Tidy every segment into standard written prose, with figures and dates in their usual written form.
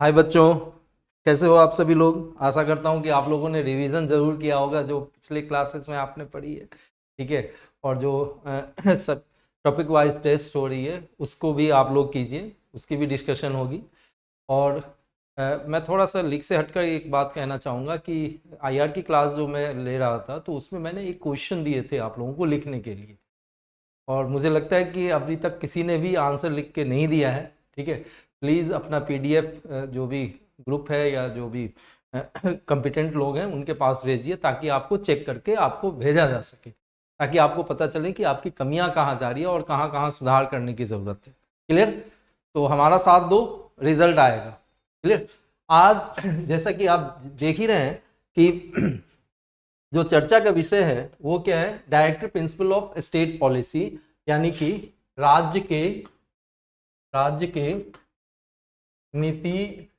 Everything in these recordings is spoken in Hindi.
हाय बच्चों, कैसे हो आप सभी लोग। आशा करता हूँ कि आप लोगों ने रिवीजन जरूर किया होगा जो पिछले क्लासेस में आपने पढ़ी है। ठीक है। और जो सब टॉपिक वाइज टेस्ट हो रही है उसको भी आप लोग कीजिए, उसकी भी डिस्कशन होगी। और मैं थोड़ा सा लीक से हटकर एक बात कहना चाहूँगा कि आईआर की क्लास जो मैं ले रहा था तो उसमें मैंने एक क्वेश्चन दिए थे आप लोगों को लिखने के लिए, और मुझे लगता है कि अभी तक किसी ने भी आंसर लिख के नहीं दिया है। ठीक है। प्लीज़ अपना पीडीएफ जो भी ग्रुप है या जो भी कंपिटेंट लोग हैं उनके पास भेजिए, ताकि आपको चेक करके आपको भेजा जा सके, ताकि आपको पता चले कि आपकी कमियां कहाँ जा रही है और कहाँ कहाँ सुधार करने की ज़रूरत है। क्लियर। तो हमारा साथ दो, रिजल्ट आएगा। क्लियर। आज जैसा कि आप देख ही रहे हैं कि जो चर्चा का विषय है वो क्या है, director principal of state policy, यानी कि राज्य के नीति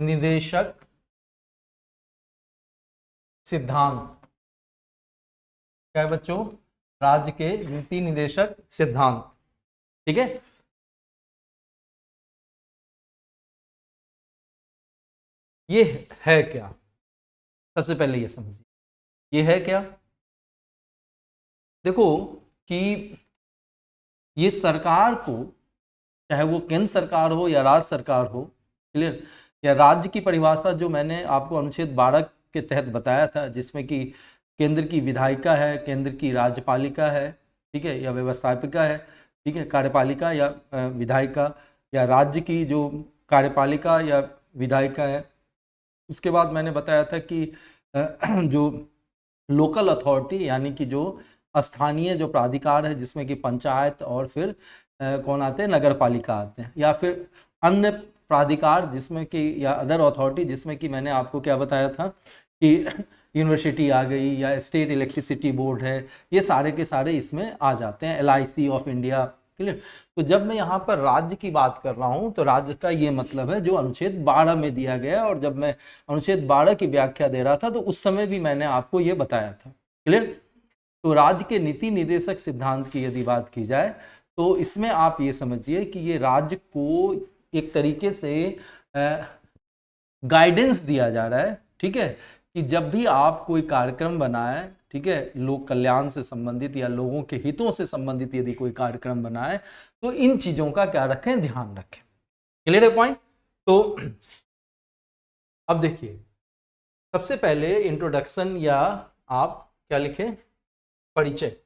निदेशक सिद्धांत। क्या है बच्चों? राज्य के नीति निदेशक सिद्धांत। ठीक है। ये है क्या? सबसे पहले ये समझिए, ये है क्या। देखो कि ये सरकार को, चाहे वो केंद्र सरकार हो या राज्य सरकार हो, क्लियर, या राज्य की परिभाषा जो मैंने आपको अनुच्छेद 12 के तहत बताया था, जिसमें कि केंद्र की विधायिका है, केंद्र की राज्यपालिका है, ठीक है, या व्यवस्थापिका है, ठीक है, कार्यपालिका या विधायिका, या राज्य की जो कार्यपालिका या विधायिका है। उसके बाद मैंने बताया था कि जो लोकल अथॉरिटी, यानी कि जो स्थानीय जो प्राधिकार है, जिसमें कि पंचायत और फिर कौन आते हैं, नगर पालिका आते हैं, या फिर अन्य प्राधिकार जिसमें कि, या अदर अथॉरिटी जिसमें कि मैंने आपको क्या बताया था कि यूनिवर्सिटी आ गई या स्टेट इलेक्ट्रिसिटी बोर्ड है, ये सारे के सारे इसमें आ जाते हैं, एलआईसी ऑफ इंडिया। क्लियर। तो जब मैं यहाँ पर राज्य की बात कर रहा हूँ तो राज्य का ये मतलब है जो अनुच्छेद 12 में दिया गया है, और जब मैं अनुच्छेद 12 की व्याख्या दे रहा था तो उस समय भी मैंने आपको ये बताया था। क्लियर। तो राज्य के नीति निदेशक सिद्धांत की यदि बात की जाए तो इसमें आप ये समझिए कि ये राज्य को एक तरीके से गाइडेंस दिया जा रहा है, ठीक है, कि जब भी आप कोई कार्यक्रम बनाए, ठीक है, लोक कल्याण से संबंधित या लोगों के हितों से संबंधित यदि कोई कार्यक्रम बनाए तो इन चीजों का क्या रखें, ध्यान रखें। क्लियर है पॉइंट। तो अब देखिए, सबसे पहले इंट्रोडक्शन, या आप क्या लिखें, परिचय।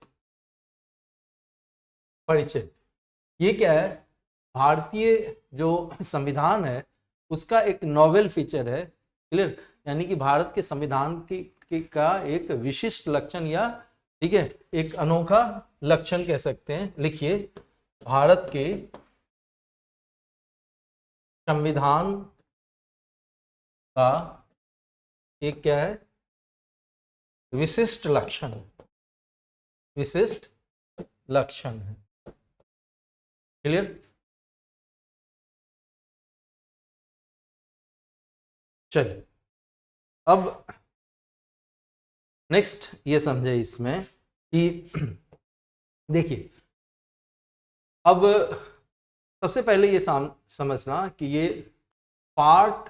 परिचय ये क्या है? भारतीय जो संविधान है उसका एक नोवेल फीचर है। क्लियर। यानी कि भारत के संविधान का एक विशिष्ट लक्षण, या ठीक है, एक अनोखा लक्षण कह सकते हैं। लिखिए, भारत के संविधान का एक क्या है, विशिष्ट लक्षण है। विशिष्ट लक्षण है। क्लियर। चलिए, अब नेक्स्ट ये समझे इसमें कि देखिए, अब सबसे पहले ये समझना कि ये पार्ट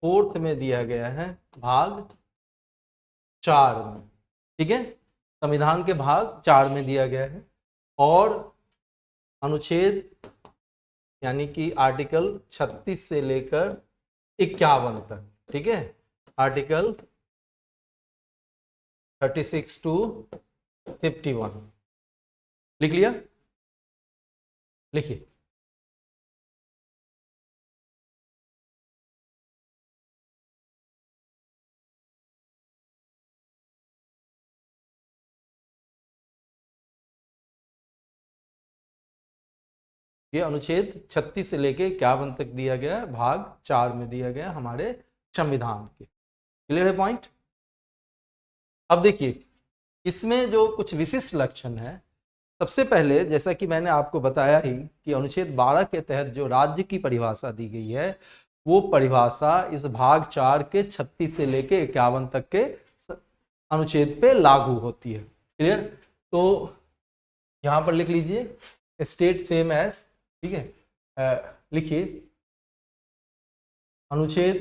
4 में दिया गया है, भाग 4 में। ठीक है, संविधान के भाग 4 में दिया गया है, और अनुच्छेद यानी कि आर्टिकल 36 से लेकर 51 तक। ठीक है, आर्टिकल 36 टू 51 लिख लिया। लिखिए, ये अनुच्छेद 36 से लेके 51 तक दिया गया है, भाग 4 में दिया गया हमारे संविधान के। क्लियर है पॉइंट। अब देखिए, इसमें जो कुछ विशिष्ट लक्षण है, सबसे पहले जैसा कि मैंने आपको बताया ही कि अनुच्छेद 12 के तहत जो राज्य की परिभाषा दी गई है वो परिभाषा इस भाग 4 के 36 से लेके 51 तक के अनुच्छेद पे लागू होती है। क्लियर। तो यहां पर लिख लीजिए, स्टेट सेम एज, ठीक है, लिखिए, अनुच्छेद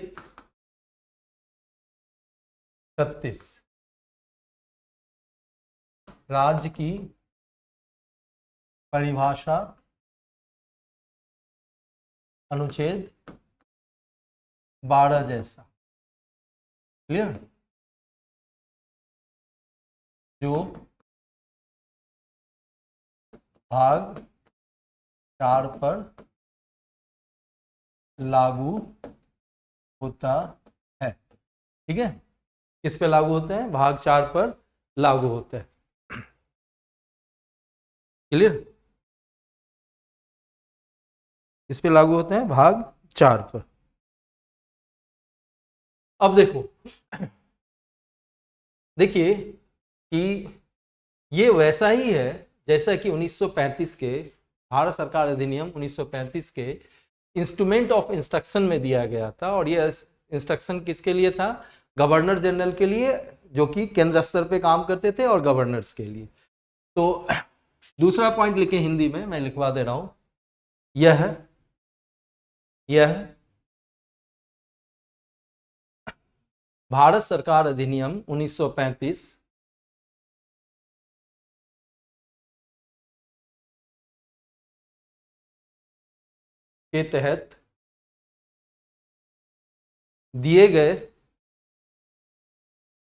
36 राज्य की परिभाषा अनुच्छेद 12 जैसा। क्लियर? जो भाग 4 पर लागू होता है। ठीक है, किस पे लागू होते हैं? भाग 4 पर लागू होते हैं। क्लियर? किस पे लागू होते हैं? भाग 4 पर। अब देखो, देखिए कि ये वैसा ही है जैसा कि 1935 के भारत सरकार अधिनियम 1935 के इंस्ट्रूमेंट ऑफ इंस्ट्रक्शन में दिया गया था। और ये इंस्ट्रक्शन किसके लिए था? गवर्नर जनरल के लिए, जो कि केंद्र स्तर पे काम करते थे, और गवर्नर्स के लिए। तो दूसरा पॉइंट लिखे हिंदी में, मैं लिखवा दे रहा हूं। यह भारत सरकार अधिनियम 1935 के तहत दिए गए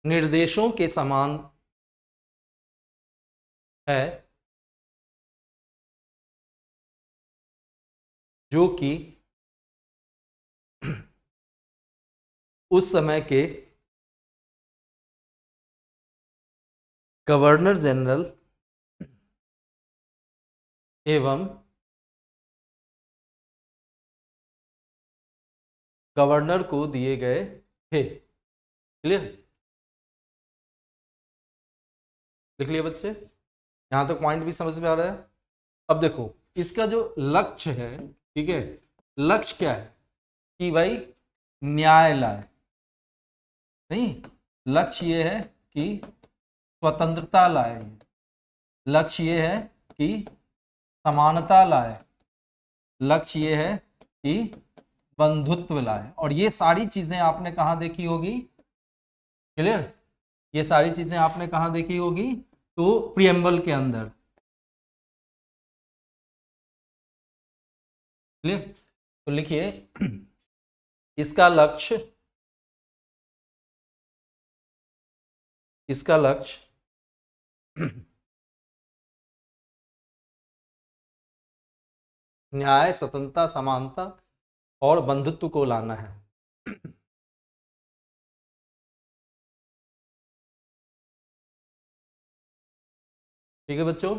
निर्देशों के समान है, जो कि उस समय के गवर्नर जनरल एवं गवर्नर को दिए गए थे। क्लियर? लिख लिए बच्चे? यहां तक पॉइंट भी समझ में आ रहा है? अब देखो, इसका जो लक्ष्य है, ठीक है, लक्ष्य क्या है? कि भाई न्याय लाए, नहीं, लक्ष्य ये है कि स्वतंत्रता लाए, लक्ष्य ये है कि समानता लाए, लक्ष्य ये है कि बंधुत्व लाए। और ये सारी चीजें आपने कहां देखी होगी? क्लियर? ये सारी चीजें आपने कहां देखी होगी? तो प्रियम्बल के अंदर। क्लियर? तो लिखिए, इसका लक्ष्य, इसका लक्ष्य न्याय, स्वतंत्रता, समानता और बंधुत्व को लाना है। ठीक है बच्चों?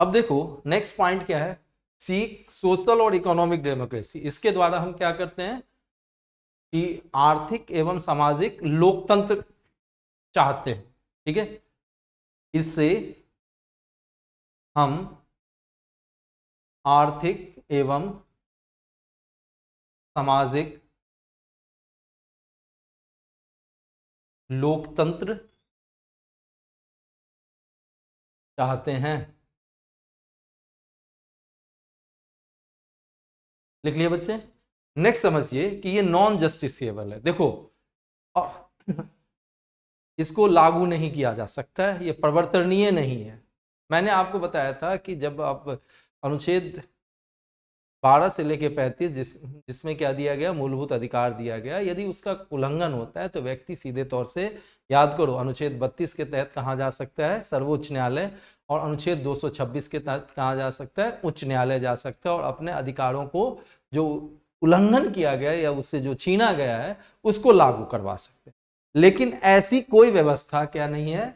अब देखो, नेक्स्ट पॉइंट क्या है? सीक सोशल और इकोनॉमिक डेमोक्रेसी। इसके द्वारा हम क्या करते हैं कि आर्थिक एवं सामाजिक लोकतंत्र चाहते हैं। ठीक है, इससे हम आर्थिक एवं सामाजिक लोकतंत्र चाहते हैं। लिख लिए बच्चे? नेक्स्ट समझिए कि ये नॉन जस्टिसेबल है। देखो, इसको लागू नहीं किया जा सकता है, ये प्रवर्तनीय नहीं है। मैंने आपको बताया था कि जब आप अनुच्छेद 12 से लेके 35 जिसमें क्या दिया गया? मूलभूत अधिकार दिया गया। यदि उसका उल्लंघन होता है तो व्यक्ति सीधे तौर से, याद करो, अनुच्छेद 32 के तहत कहाँ जा सकता है? सर्वोच्च न्यायालय। और अनुच्छेद 226 के तहत कहाँ जा सकता है? उच्च न्यायालय जा सकता है, और अपने अधिकारों को जो उल्लंघन किया गया या उससे जो छीना गया है उसको लागू करवा सकते हैं। लेकिन ऐसी कोई व्यवस्था क्या नहीं है?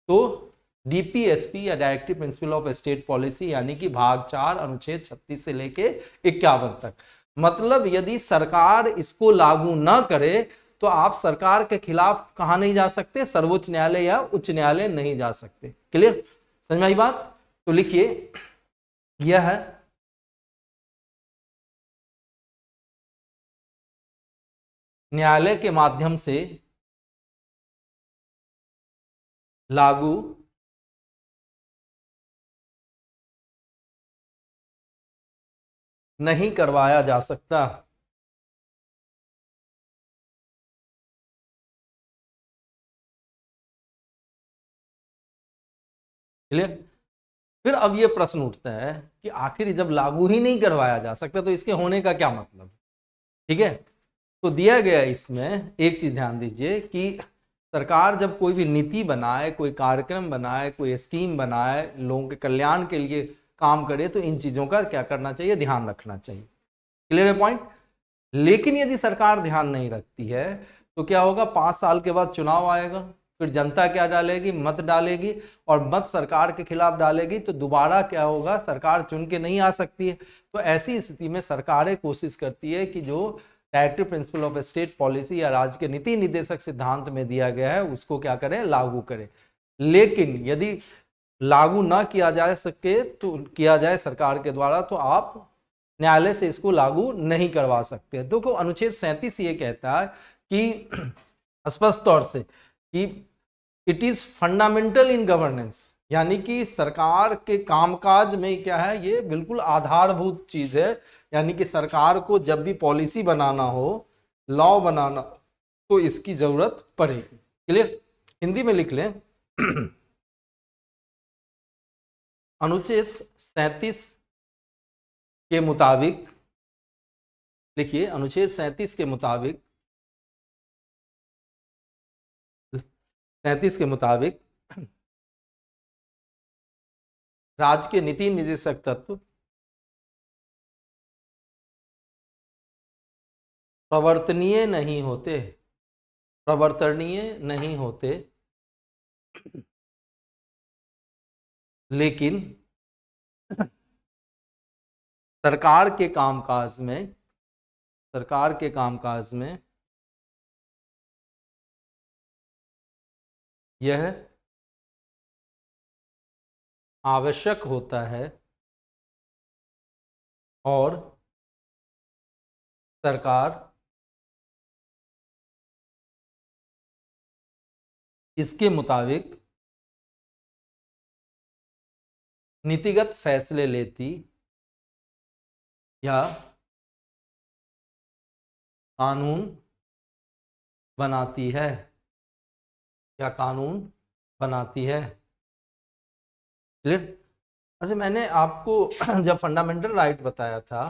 तो डीपीएसपी या directive principle of state policy, यानी कि भाग 4 अनुच्छेद 36 से लेके 51 तक। मतलब यदि सरकार इसको लागू ना करे तो आप सरकार के खिलाफ कहां नहीं जा सकते? सर्वोच्च न्यायालय या उच्च न्यायालय नहीं जा सकते। क्लियर? समझ में आई बात? तो लिखिए, यह है न्यायालय के माध्यम से लागू नहीं करवाया जा सकता। क्लियर। फिर अब ये प्रश्न उठता है कि आखिर जब लागू ही नहीं करवाया जा सकता तो इसके होने का क्या मतलब। ठीक है, तो दिया गया इसमें एक चीज ध्यान दीजिए कि सरकार जब कोई भी नीति बनाए, कोई कार्यक्रम बनाए, कोई स्कीम बनाए, लोगों के कल्याण के लिए काम करे, तो इन चीजों का क्या करना चाहिए, ध्यान रखना चाहिए। क्लियर है पॉइंट। लेकिन यदि सरकार ध्यान नहीं रखती है तो क्या होगा, 5 साल के बाद चुनाव आएगा, फिर जनता क्या डालेगी, मत डालेगी, और मत सरकार के खिलाफ डालेगी, तो दोबारा क्या होगा, सरकार चुन के नहीं आ सकती है। तो ऐसी स्थिति में सरकारें कोशिश करती है कि जो directive principle of state policy या राज्य के नीति निर्देशक सिद्धांत में दिया गया है उसको क्या करें, लागू करें। लेकिन यदि लागू ना किया जा सके तो किया जाए सरकार के द्वारा, तो आप न्यायालय से इसको लागू नहीं करवा सकते। तो अनुच्छेद 37 ये कहता है कि स्पष्ट तौर से कि it is fundamental in governance, यानी कि सरकार के कामकाज में क्या है, ये बिल्कुल आधारभूत चीज है। यानी कि सरकार को जब भी पॉलिसी बनाना हो, लॉ बनाना, तो इसकी जरूरत पड़ेगी। क्लियर। हिंदी में लिख लें अनुच्छेद 37 के मुताबिक, लिखिए अनुच्छेद 37 के मुताबिक, 37 के मुताबिक राज्य के नीति निर्देशक तत्व प्रवर्तनीय नहीं होते, प्रवर्तनीय नहीं होते, लेकिन सरकार के कामकाज में, सरकार के कामकाज में यह आवश्यक होता है और सरकार इसके मुताबिक नीतिगत फैसले लेती या कानून बनाती है, या कानून बनाती है। क्लियर। अच्छा, मैंने आपको जब फंडामेंटल राइट बताया था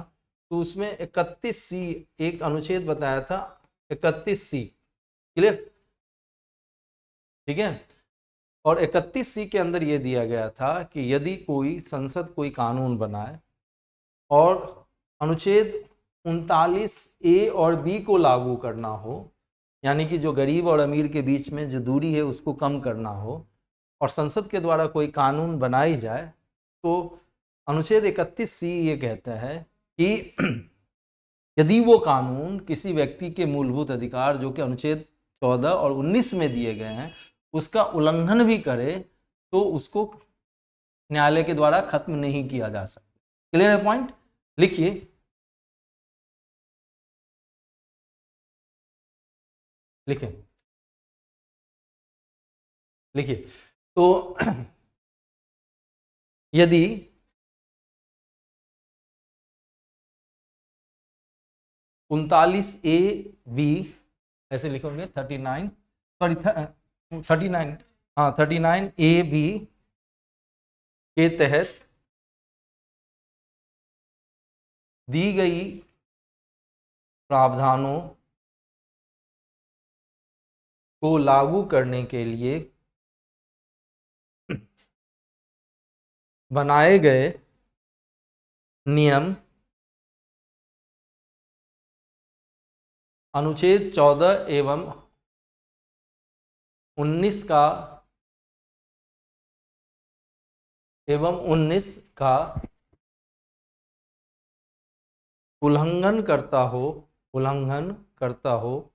तो उसमें 31C एक अनुच्छेद बताया था, 31C। क्लियर। ठीक है। और 31C के अंदर यह दिया गया था कि यदि कोई संसद कोई कानून बनाए और अनुच्छेद 39A और B को लागू करना हो, यानी कि जो गरीब और अमीर के बीच में जो दूरी है उसको कम करना हो, और संसद के द्वारा कोई कानून बनाई जाए, तो अनुच्छेद 31C ये कहता है कि यदि वो कानून किसी व्यक्ति के मूलभूत अधिकार जो कि अनुच्छेद 14 और 19 में दिए गए हैं उसका उल्लंघन भी करे, तो उसको न्यायालय के द्वारा खत्म नहीं किया जा सकता। क्लियर है पॉइंट। लिखिए, लिखिए, लिखिए। तो यदि उनतालीस ए बी, ऐसे लिखोगे 39, सॉरी 39, हाँ 39A B के तहत दी गई प्रावधानों को लागू करने के लिए बनाए गए नियम अनुच्छेद 14 एवं 19 का उल्लंघन करता हो, उल्लंघन करता हो,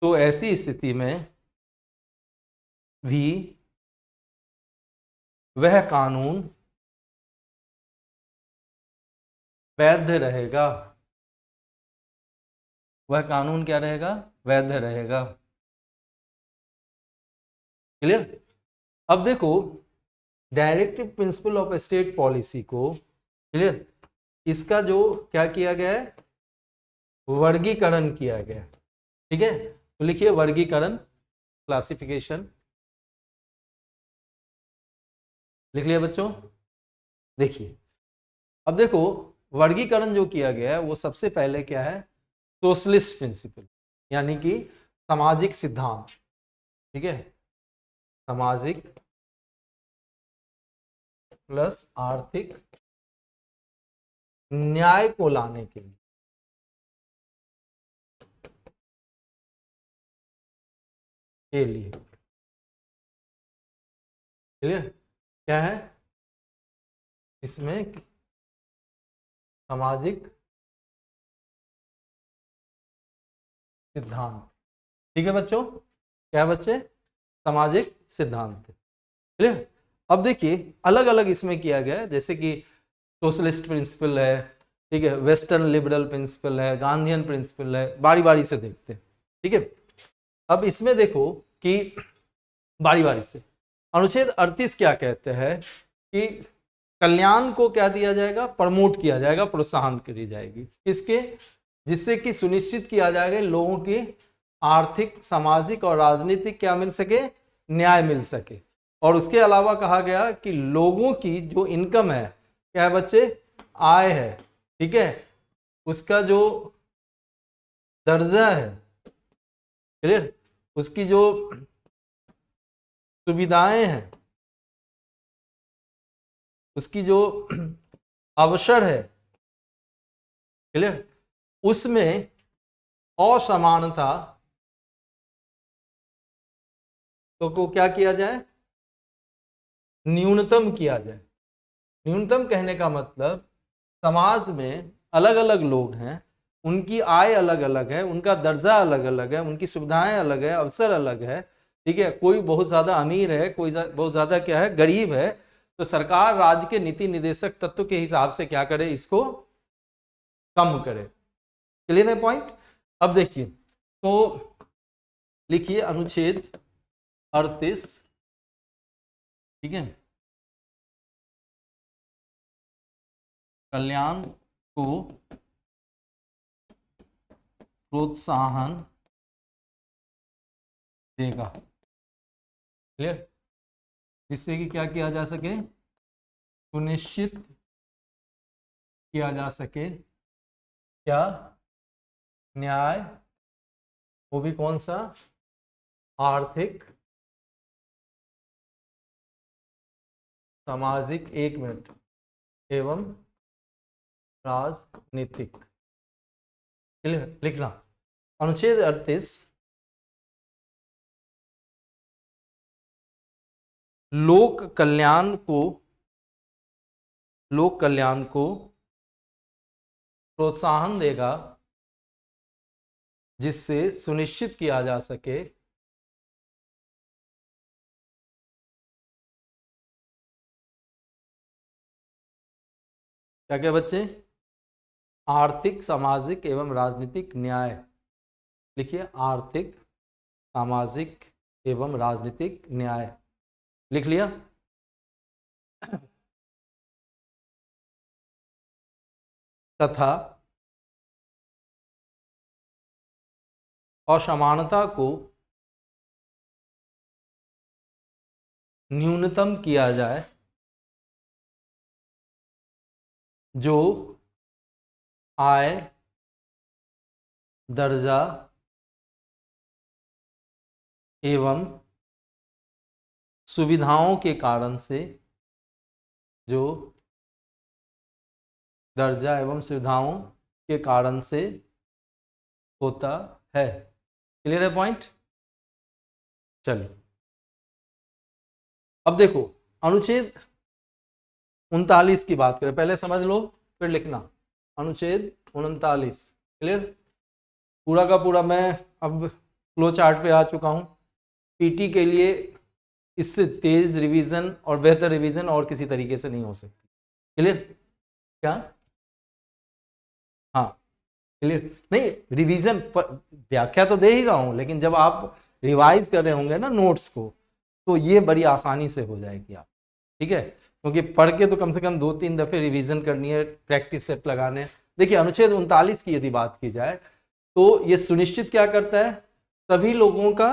तो ऐसी स्थिति में भी वह कानून वैध रहेगा, वह कानून क्या रहेगा, वैध रहेगा। क्लियर। अब देखो directive principle of state policy को, क्लियर, इसका जो क्या किया गया है, वर्गीकरण किया गया। ठीक है, तो लिखिए वर्गीकरण, क्लासिफिकेशन, लिख लिया बच्चों। देखिए अब देखो वर्गीकरण जो किया गया है वो सबसे पहले क्या है, सोशलिस्ट प्रिंसिपल, यानी कि सामाजिक सिद्धांत। ठीक है, सामाजिक प्लस आर्थिक न्याय को लाने के लिए, क्लियर, क्या है इसमें, सामाजिक सिद्धांत। ठीक है बच्चों, क्या है बच्चे, सामाजिक सिद्धांत। क्लियर। अब देखिए अलग अलग इसमें किया गया है, जैसे कि सोशलिस्ट प्रिंसिपल है, ठीक है, वेस्टर्न लिबरल प्रिंसिपल है, गांधीयन प्रिंसिपल है, बारी बारी से देखते हैं। ठीक है, अब इसमें देखो कि बारी बारी से अनुच्छेद 38 क्या कहते हैं कि कल्याण को क्या दिया जाएगा, प्रमोट किया जाएगा, प्रोत्साहन करी जाएगी, किसके, जिससे कि सुनिश्चित किया जाएगा लोगों की आर्थिक, सामाजिक और राजनीतिक क्या मिल सके, न्याय मिल सके। और उसके अलावा कहा गया कि लोगों की जो इनकम है, क्या है बच्चे, आय है, ठीक है, उसका जो दर्जा है, क्लियर, उसकी जो सुविधाएं हैं, उसकी जो अवसर है, क्लियर, उसमें असमानता तो को क्या किया जाए, न्यूनतम किया जाए। न्यूनतम कहने का मतलब समाज में अलग अलग लोग हैं, उनकी आय अलग अलग है, उनका दर्जा अलग अलग है, उनकी सुविधाएं अलग है, अवसर अलग है। ठीक है, कोई बहुत ज्यादा अमीर है, कोई बहुत ज्यादा क्या है, गरीब है, तो सरकार राज्य के नीति निर्देशक तत्व के हिसाब से क्या करे, इसको कम करे। क्लियर है पॉइंट। अब देखिए तो लिखिए अनुच्छेद 38, ठीक है, कल्याण को प्रोत्साहन देगा, क्लियर, जिससे कि क्या किया जा सके, सुनिश्चित किया जा सके क्या, न्याय, वो भी कौन सा, आर्थिक, सामाजिक, एक मिनट, एवं राजनीतिक। क्लियर, लिखना अनुच्छेद 38 लोक कल्याण को प्रोत्साहन देगा, जिससे सुनिश्चित किया जा सके क्या क्या बच्चे, आर्थिक, सामाजिक एवं राजनीतिक न्याय। लिखिए आर्थिक, सामाजिक एवं राजनीतिक न्याय, लिख लिया। तथा असमानता को न्यूनतम किया जाए, जो आय, दर्जा एवं सुविधाओं के कारण से, जो दर्जा एवं सुविधाओं के कारण से होता है। क्लियर है पॉइंट। चलिए अब देखो अनुच्छेद 39 की बात करें, पहले समझ लो फिर लिखना। अनुच्छेद 39, क्लियर, पूरा का पूरा मैं अब फ्लो चार्ट पे आ चुका हूं। पीटी के लिए इससे तेज रिवीजन और बेहतर रिवीजन और किसी तरीके से नहीं हो सकती। क्लियर, क्या, हाँ क्लियर, नहीं रिवीजन व्याख्या तो दे ही रहा हूं, लेकिन जब आप रिवाइज कर रहे होंगे ना नोट्स को, तो ये बड़ी आसानी से हो जाएगी आप। ठीक है, क्योंकि पढ़ के तो कम से कम 2-3 दफे रिवीजन करनी है, प्रैक्टिस सेट लगाने हैं। देखिए अनुच्छेद 39 की यदि बात की जाए तो ये सुनिश्चित क्या करता है, सभी लोगों का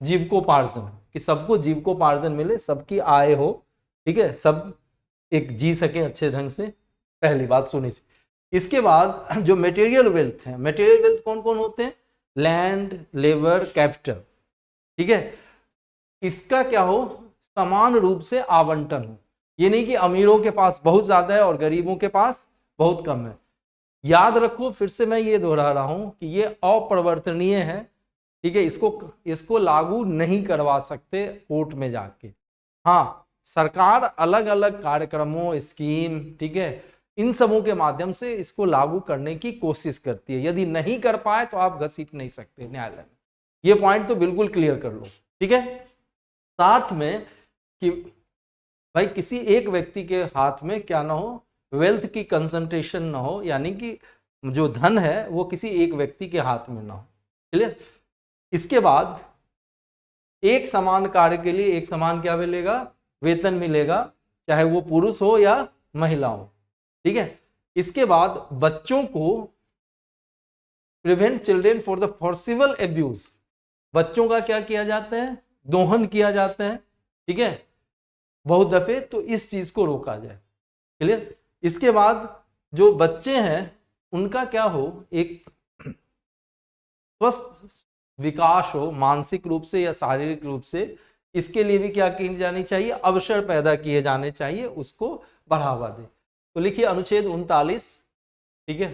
जीविकोपार्जन, कि सबको जीविकोपार्जन मिले, सबकी आय हो, ठीक है, सब एक जी सके अच्छे ढंग से, पहली बात सुनी से। इसके बाद जो मटेरियल वेल्थ है, मटेरियल वेल्थ कौन कौन होते हैं, लैंड, लेबर, कैपिटल, ठीक है, इसका क्या हो, समान रूप से आवंटन हो। ये नहीं कि अमीरों के पास बहुत ज्यादा है और गरीबों के पास बहुत कम है। याद रखो, फिर से मैं ये दोहरा रहा हूं कि ये अपरिवर्तनीय है, ठीक है, इसको लागू नहीं करवा सकते कोर्ट में जाके। हाँ, सरकार अलग अलग कार्यक्रमों, स्कीम, ठीक है, इन सबों के माध्यम से इसको लागू करने की कोशिश करती है। यदि नहीं कर पाए तो आप घसीट नहीं सकते न्यायालय में। ये पॉइंट तो बिल्कुल क्लियर कर लो, ठीक है। साथ में कि भाई किसी एक व्यक्ति के हाथ में क्या ना हो, वेल्थ की कंसंट्रेशन ना हो, यानी कि जो धन है वो किसी एक व्यक्ति के हाथ में ना हो, क्लियर। इसके बाद एक समान कार्य के लिए एक समान क्या मिलेगा, वेतन मिलेगा, चाहे वो पुरुष हो या महिला हो, ठीक है। इसके बाद बच्चों को prevent children for the forcible abuse, बच्चों का क्या किया जाता है, दोहन किया जाता है, ठीक है, बहुत दफे, तो इस चीज को रोका जाए, क्लियर। इसके बाद जो बच्चे हैं उनका क्या हो, एक स्वस्थ विकास हो, मानसिक रूप से या शारीरिक रूप से, इसके लिए भी क्या की जानी चाहिए, अवसर पैदा किए जाने चाहिए, उसको बढ़ावा दे। तो लिखिए अनुच्छेद 39, ठीक है,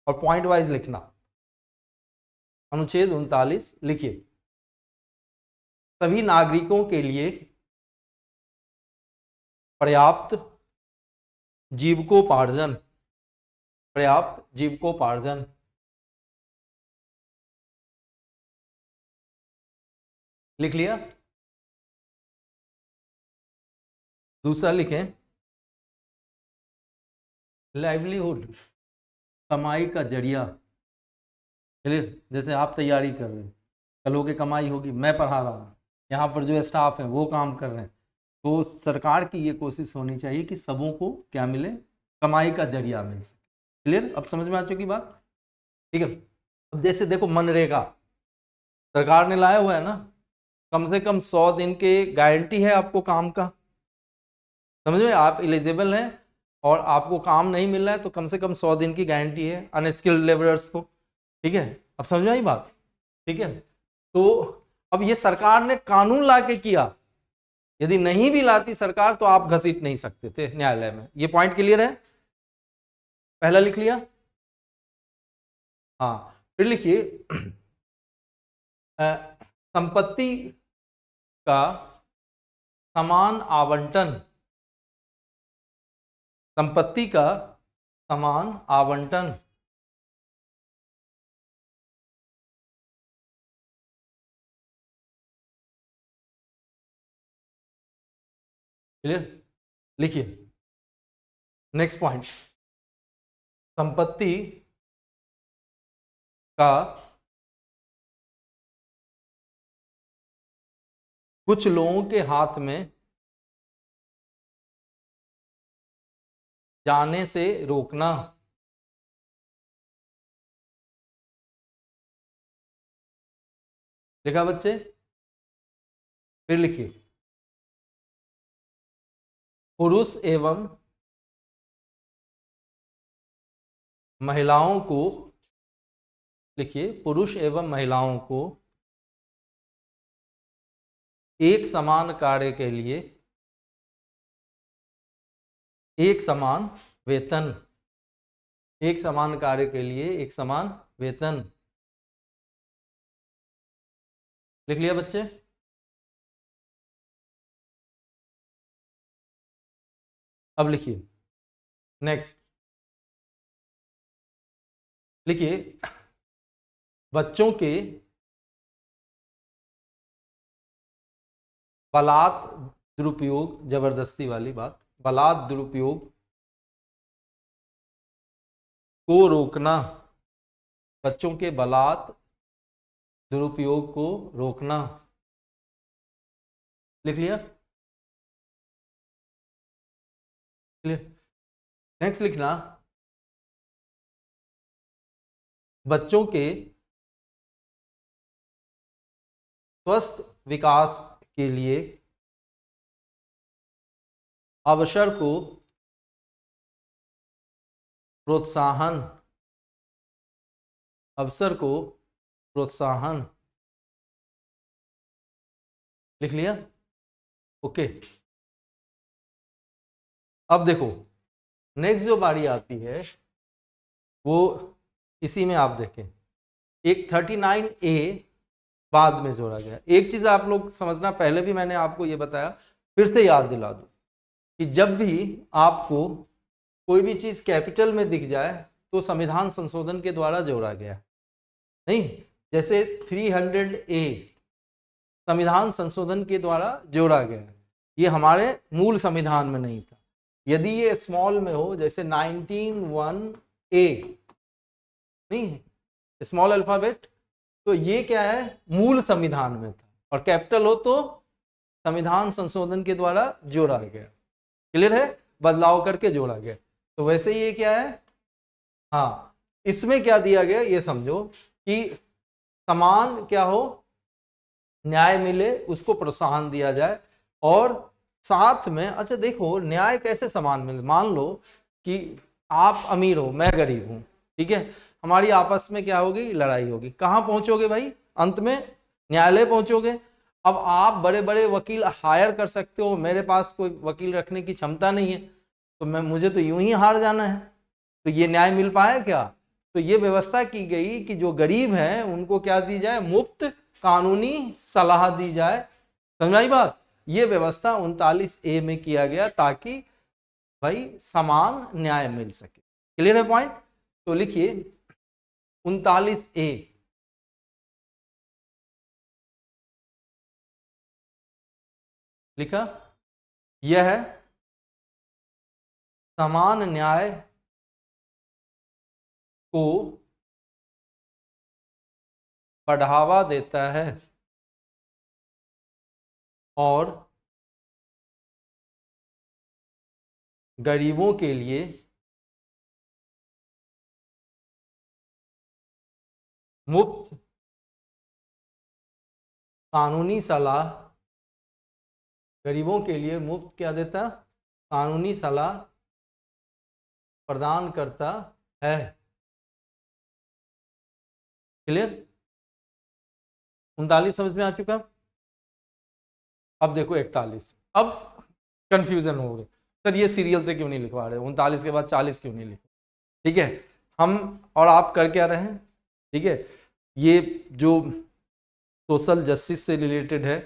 और पॉइंट वाइज लिखना। अनुच्छेद 39 लिखिए, सभी नागरिकों के लिए पर्याप्त जीविकोपार्जन, पर्याप्त जीविकोपार्जन, लिख लिया। दूसरा लिखें, लाइवलीहुड, कमाई का जरिया, क्लियर। जैसे आप तैयारी कर रहे हैं, कल की कमाई होगी, मैं पढ़ा रहा हूँ, यहाँ पर जो स्टाफ है वो काम कर रहे हैं, तो सरकार की ये कोशिश होनी चाहिए कि सबों को क्या मिले, कमाई का जरिया मिल सके, क्लियर। अब समझ में आ चुकी बात, ठीक है। अब जैसे देखो मनरेगा सरकार ने लाया हुआ है ना, कम से कम 100 दिन के गारंटी है आपको काम का, समझ में, आप एलिजिबल हैं और आपको काम नहीं मिल रहा है तो कम से कम 100 दिन की गारंटी है अनस्किल्ड लेबरर्स को, ठीक है। अब समझ में आई बात, ठीक है। तो अब ये सरकार ने कानून ला के किया, यदि नहीं भी लाती सरकार तो आप घसीट नहीं सकते थे न्यायालय में। ये पॉइंट क्लियर है, पहला लिख लिया। हाँ, फिर लिखिए संपत्ति का समान आवंटन, संपत्ति का समान आवंटन, क्लियर। लिखिए नेक्स्ट पॉइंट, संपत्ति का कुछ लोगों के हाथ में जाने से रोकना, लिखा बच्चे, फिर लिखिए पुरुष एवं महिलाओं को, लिखिए पुरुष एवं महिलाओं को एक समान कार्य के लिए एक समान वेतन, एक समान कार्य के लिए एक समान वेतन, लिख लिया बच्चे। अब लिखिए नेक्स्ट, लिखिए बच्चों के बलात् दुरुपयोग, जबरदस्ती वाली बात, बलात् दुरुपयोग को रोकना, बच्चों के बलात् दुरुपयोग को रोकना, लिख लिया। क्लियर। नेक्स्ट लिखना, बच्चों के स्वस्थ विकास के लिए अवसर को प्रोत्साहन, अवसर को प्रोत्साहन, लिख लिया? ओके। अब देखो नेक्स्ट जो बारी आती है वो इसी में आप देखें, एक 39A बाद में जोड़ा गया। एक चीज आप लोग समझना, पहले भी मैंने आपको ये बताया, फिर से याद दिला दूं कि जब भी आपको कोई भी चीज कैपिटल में दिख जाए तो संविधान संशोधन के द्वारा जोड़ा गया, नहीं? जैसे 300A संविधान संशोधन के द्वारा जोड़ा गया, ये हमारे मूल संविधान में नहीं था। यदि ये स्मॉल में हो, जैसे 19(1)A, नहीं स्मॉल अल्फाबेट, तो ये क्या है, मूल संविधान में था, और कैपिटल हो तो संविधान संशोधन के द्वारा जोड़ा गया। क्लियर है? बदलाव करके जोड़ा गया। तो वैसे ये क्या है, हाँ, इसमें क्या दिया गया ये समझो कि समान क्या हो, न्याय मिले, उसको प्रोत्साहन दिया जाए, और साथ में अच्छा देखो न्याय कैसे समान मिले। मान लो कि आप अमीर हो, मैं गरीब हूं, ठीक है, हमारी आपस में क्या होगी, लड़ाई होगी। कहां पहुंचोगे भाई, अंत में न्यायालय पहुंचोगे। अब आप बड़े बड़े वकील हायर कर सकते हो, मेरे पास कोई वकील रखने की क्षमता नहीं है, तो मुझे तो यूं ही हार जाना है, तो ये न्याय मिल पाया क्या? तो ये व्यवस्था की गई कि जो गरीब हैं उनको क्या दी जाए, मुफ्त कानूनी सलाह दी जाए। समझाई बात? ये व्यवस्था 39A में किया गया ताकि भाई समान न्याय मिल सके। क्लियर है पॉइंट? तो लिखिए 39A, लिखा, यह समान न्याय को बढ़ावा देता है और गरीबों के लिए मुफ्त कानूनी सलाह, गरीबों के लिए मुफ्त क्या देता, कानूनी सलाह प्रदान करता है। क्लियर? 39 समझ में आ चुका? अब देखो 41। अब कंफ्यूजन हो गई, सर ये सीरियल से क्यों नहीं लिखवा रहे, 39 के बाद 40 क्यों नहीं लिख? ठीक है, हम और आप कर क्या रहे हैं, ठीक है, ये जो सोशल जस्टिस से रिलेटेड है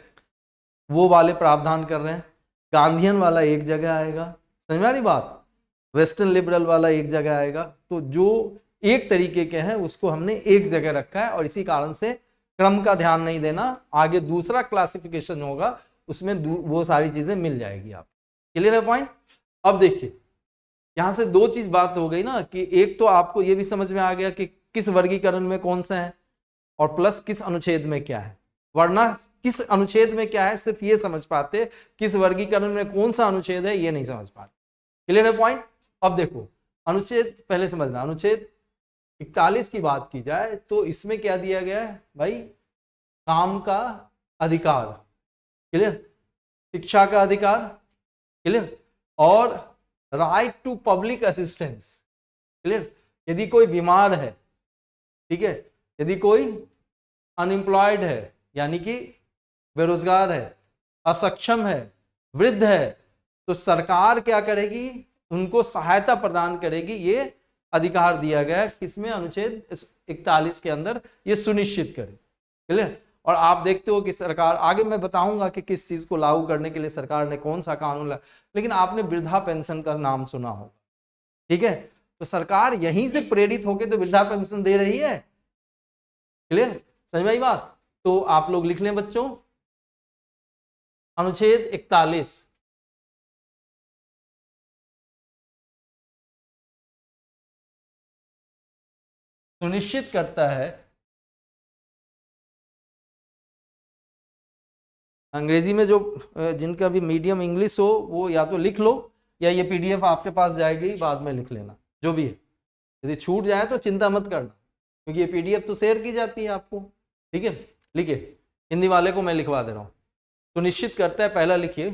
वो वाले प्रावधान कर रहे हैं। गांधीयन वाला एक जगह आएगा, समझ में आ रही बात, वेस्टर्न लिबरल वाला एक जगह आएगा, तो जो एक तरीके के हैं उसको हमने एक जगह रखा है, और इसी कारण से क्रम का ध्यान नहीं देना, आगे दूसरा क्लासिफिकेशन होगा उसमें वो सारी चीजें मिल जाएगी आप। क्लियर है पॉइंट? अब देखिए यहां से दो चीज बात हो गई ना, कि एक तो आपको ये भी समझ में आ गया कि किस वर्गीकरण में कौन सा है, और प्लस किस अनुच्छेद में क्या है, वरना किस अनुच्छेद में क्या है सिर्फ ये समझ पाते, किस वर्गीकरण में कौन सा अनुच्छेद है ये नहीं समझ पाते। क्लियर है पॉइंट? अब देखो अनुच्छेद पहले समझना, अनुच्छेद 41 की बात की जाए तो इसमें क्या दिया गया है भाई, काम का अधिकार, क्लियर, शिक्षा का अधिकार, क्लियर, और right to public assistance. Clear? यदि कोई बीमार है, ठीक है, यदि कोई अनएम्प्लॉयड है यानी कि बेरोजगार है, असक्षम है, वृद्ध है, तो सरकार क्या करेगी, उनको सहायता प्रदान करेगी। ये अधिकार दिया गया है किसमें, अनुच्छेद 41 के अंदर, ये सुनिश्चित करे। क्लियर? और आप देखते हो कि सरकार, आगे मैं बताऊंगा कि किस चीज को लागू करने के लिए सरकार ने कौन सा कानून लाया, लेकिन आपने वृद्धा पेंशन का नाम सुना होगा, ठीक है, तो सरकार यहीं से प्रेरित होकर तो वृद्धा पेंशन दे रही है। क्लियर? समझ में आई बात? तो आप लोग लिख लें बच्चों, अनुच्छेद 41 सुनिश्चित करता है, अंग्रेजी में जो जिनका भी मीडियम इंग्लिश हो वो या तो लिख लो या ये पीडीएफ आपके पास जाएगी, बाद में लिख लेना जो भी है। यदि छूट जाए तो चिंता मत करना, क्योंकि ये पीडीएफ तो शेयर की जाती है आपको, ठीक है। लिखिए, हिंदी वाले को मैं लिखवा दे रहा हूं। तो निश्चित करता है, पहला लिखिए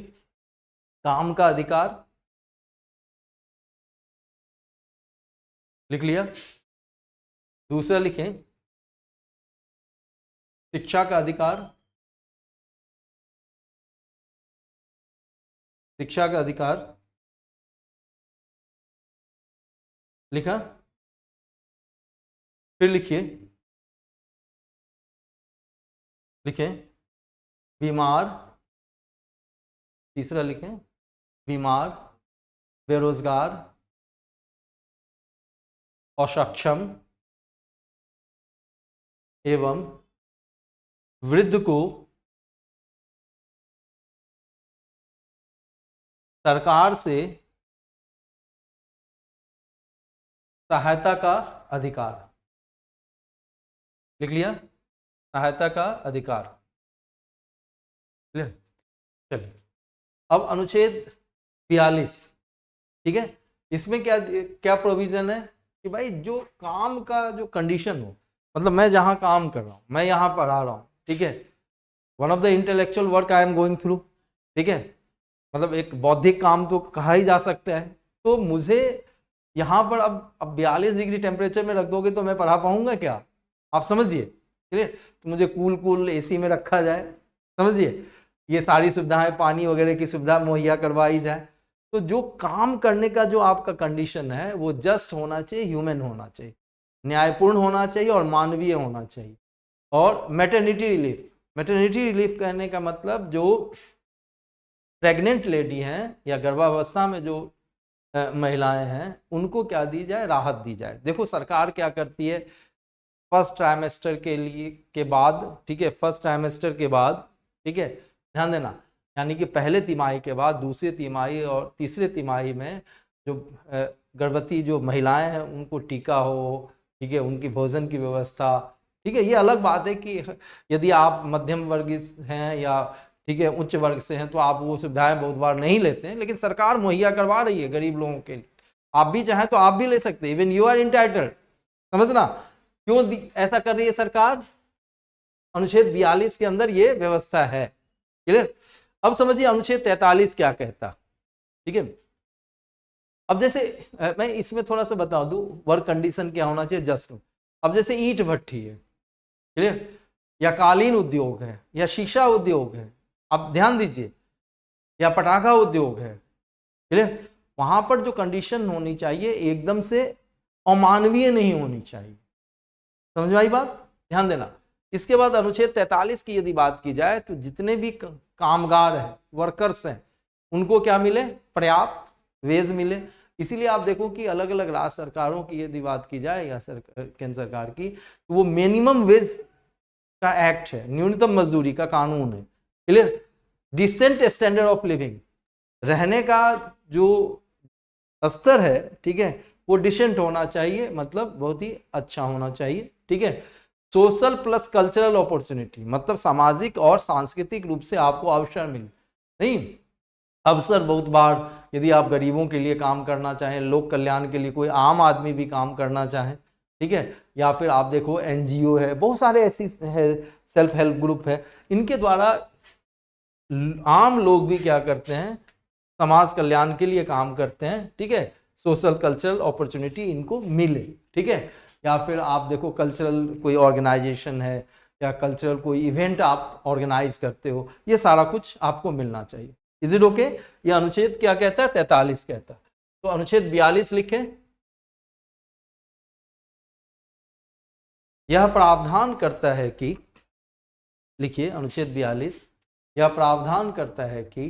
काम का अधिकार, लिख लिया। दूसरा लिखें शिक्षा का अधिकार, शिक्षा का अधिकार लिखा। फिर लिखिए, लिखें बीमार, तीसरा लिखें बीमार, बेरोजगार, अक्षम एवं वृद्ध को सरकार से सहायता का अधिकार, लिख लिया, सहायता का अधिकार। चलिए, अब अनुच्छेद 42, ठीक है। इसमें क्या क्या प्रोविजन है कि भाई जो काम का जो कंडीशन हो, मतलब मैं जहां काम कर रहा हूं, मैं यहां पढ़ा रहा हूं, ठीक है, one of the intellectual work I am going through, ठीक है, मतलब एक बौद्धिक काम तो कहा ही जा सकता है। तो मुझे यहाँ पर अब 42 डिग्री टेम्परेचर में रख दोगे तो मैं पढ़ा पाऊंगा क्या? आप समझिए, ठीक है। तो मुझे कूल एसी में रखा जाए, समझिए, ये सारी सुविधाएं, पानी वगैरह की सुविधा मुहैया करवाई जाए। तो जो काम करने का जो आपका कंडीशन है वो जस्ट होना चाहिए, ह्यूमन होना चाहिए, न्यायपूर्ण होना चाहिए और मानवीय होना चाहिए। और मैटरनिटी रिलीफ, मैटरनिटी रिलीफ कहने का मतलब जो प्रेग्नेंट लेडी हैं या गर्भावस्था में जो महिलाएं हैं उनको क्या दी जाए, राहत दी जाए। देखो सरकार क्या करती है, फर्स्ट ट्राइमेस्टर के लिए के बाद, ठीक है, फर्स्ट ट्राइमेस्टर के बाद, ठीक है, ध्यान देना, यानी कि पहले तिमाही के बाद दूसरी तिमाही और तीसरे तिमाही में जो गर्भवती जो महिलाएं हैं उनको टीका हो, ठीक है, उनकी भोजन की व्यवस्था, ठीक है। ये अलग बात है कि यदि आप मध्यम वर्ग हैं या ठीक है उच्च वर्ग से हैं तो आप वो सुविधाएं बहुत बार नहीं लेते हैं, लेकिन सरकार मुहैया करवा रही है गरीब लोगों के लिए। आप भी चाहें तो आप भी ले सकते हैं, इवन यू आर इंटाइटल्ड, समझना। क्यों ऐसा कर रही है सरकार? अनुच्छेद 42 के अंदर ये व्यवस्था है, क्लियर। अब समझिए अनुच्छेद 43 क्या कहता, ठीक है। अब जैसे मैं इसमें थोड़ा सा बता दूं वर्क कंडीशन क्या होना चाहिए जस्ट। अब जैसे ईंट भट्ठी है, क्लियर, या कालीन उद्योग है या शीशा उद्योग है, आप ध्यान दीजिए, या पटाखा उद्योग है, क्लियर, वहां पर जो कंडीशन होनी चाहिए एकदम से अमानवीय नहीं होनी चाहिए। समझ में आई बात? ध्यान देना। इसके बाद अनुच्छेद 43 की यदि बात की जाए तो जितने भी कामगार हैं, वर्कर्स हैं, उनको क्या मिले, पर्याप्त वेज मिले। इसीलिए आप देखो कि अलग अलग राज्य सरकारों की यदि बात की जाए या केंद्र सरकार की, तो वो मिनिमम वेज का एक्ट है, न्यूनतम मजदूरी का कानून है, clear. Decent standard of living, रहने का जो स्तर है, ठीक है, वो डिसेंट होना चाहिए, मतलब बहुत ही अच्छा होना चाहिए, ठीक है। सोशल प्लस कल्चरल अपॉर्चुनिटी, मतलब सामाजिक और सांस्कृतिक रूप से आपको अवसर मिले। नहीं, अवसर बहुत बार यदि आप गरीबों के लिए काम करना चाहें, लोक कल्याण के लिए कोई आम आदमी भी काम करना चाहें, ठीक है, या फिर आप देखो एनजीओ है, बहुत सारे ऐसी है, सेल्फ हेल्प ग्रुप है, इनके द्वारा आम लोग भी क्या करते हैं, समाज कल्याण के लिए काम करते हैं, ठीक है। सोशल कल्चरल अपॉर्चुनिटी इनको मिले, ठीक है। या फिर आप देखो कल्चरल कोई ऑर्गेनाइजेशन है या कल्चरल कोई इवेंट आप ऑर्गेनाइज करते हो, ये सारा कुछ आपको मिलना चाहिए। Is it okay? ये अनुच्छेद क्या कहता है? 43 कहता है। तो अनुच्छेद 42 लिखें। यह प्रावधान करता है कि, लिखिए अनुच्छेद 42, यह प्रावधान करता है कि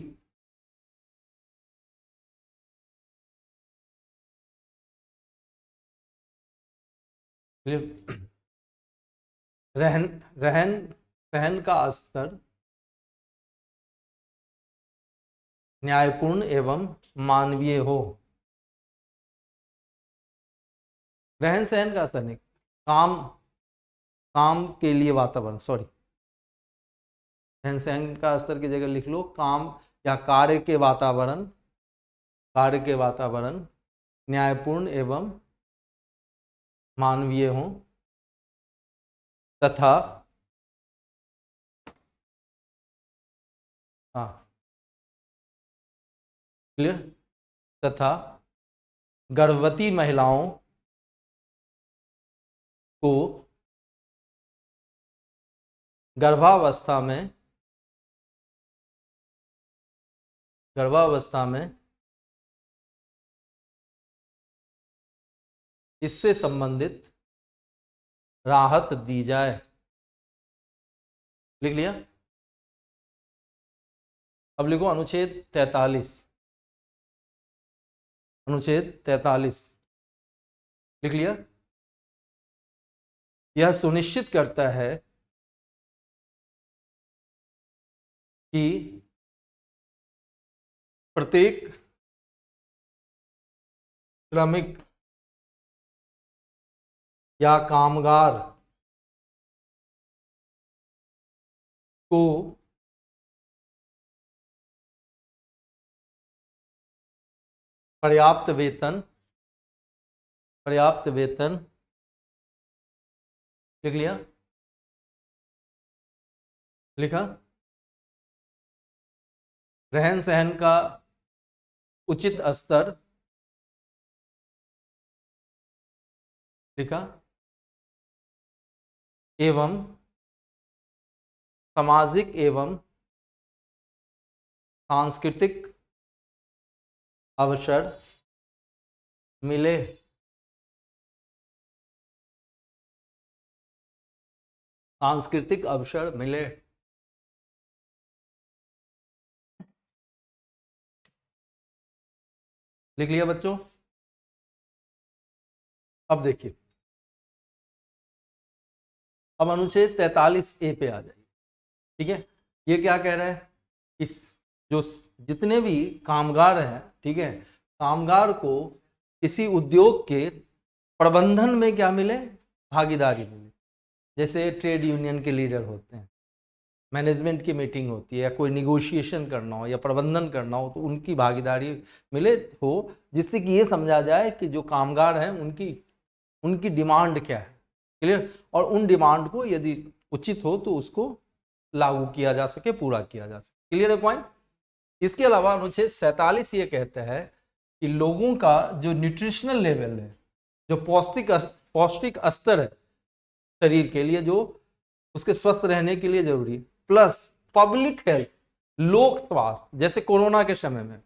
रहन रहन सहन का स्तर न्यायपूर्ण एवं मानवीय हो। रहन सहन का स्तर नहीं, काम के लिए वातावरण, सॉरी, रहन सहन का स्तर की जगह लिख लो काम या कार्य के वातावरण, कार्य के वातावरण न्यायपूर्ण एवं मानवीय हों तथा क्लियर, तथा गर्भवती महिलाओं को गर्भावस्था में इससे संबंधित राहत दी जाए। लिख लिया? अब लिखो अनुच्छेद 43। अनुच्छेद 43 लिख लिया? यह सुनिश्चित करता है कि प्रत्येक श्रमिक या कामगार को पर्याप्त वेतन लिख लिया? लिखा? रहन सहन का उचित स्तर लिखा? एवं सामाजिक एवं सांस्कृतिक अवसर मिले। सांस्कृतिक अवसर मिले। लिख लिया बच्चों? अब देखिए, अब अनुच्छेद 43A पे आ जाइए। ठीक है, ये क्या कह रहा है? इस जो जितने भी कामगार हैं, ठीक है, कामगार को किसी उद्योग के प्रबंधन में क्या मिले? भागीदारी मिले। जैसे ट्रेड यूनियन के लीडर होते हैं, मैनेजमेंट की मीटिंग होती है, या कोई निगोशिएशन करना हो या प्रबंधन करना हो, तो उनकी भागीदारी मिले हो, जिससे कि ये समझा जाए कि जो कामगार हैं उनकी डिमांड क्या है। क्लियर? और उन डिमांड को यदि उचित हो तो उसको लागू किया जा सके, पूरा किया जा सके। क्लियर है पॉइंट? इसके अलावा अनुच्छेद 47 ये कहता है कि लोगों का जो न्यूट्रिशनल लेवल है, जो पौष्टिक स्तर है शरीर के लिए, जो उसके स्वस्थ रहने के लिए जरूरी, प्लस पब्लिक हेल्थ, लोक स्वास्थ्य, जैसे कोरोना के समय में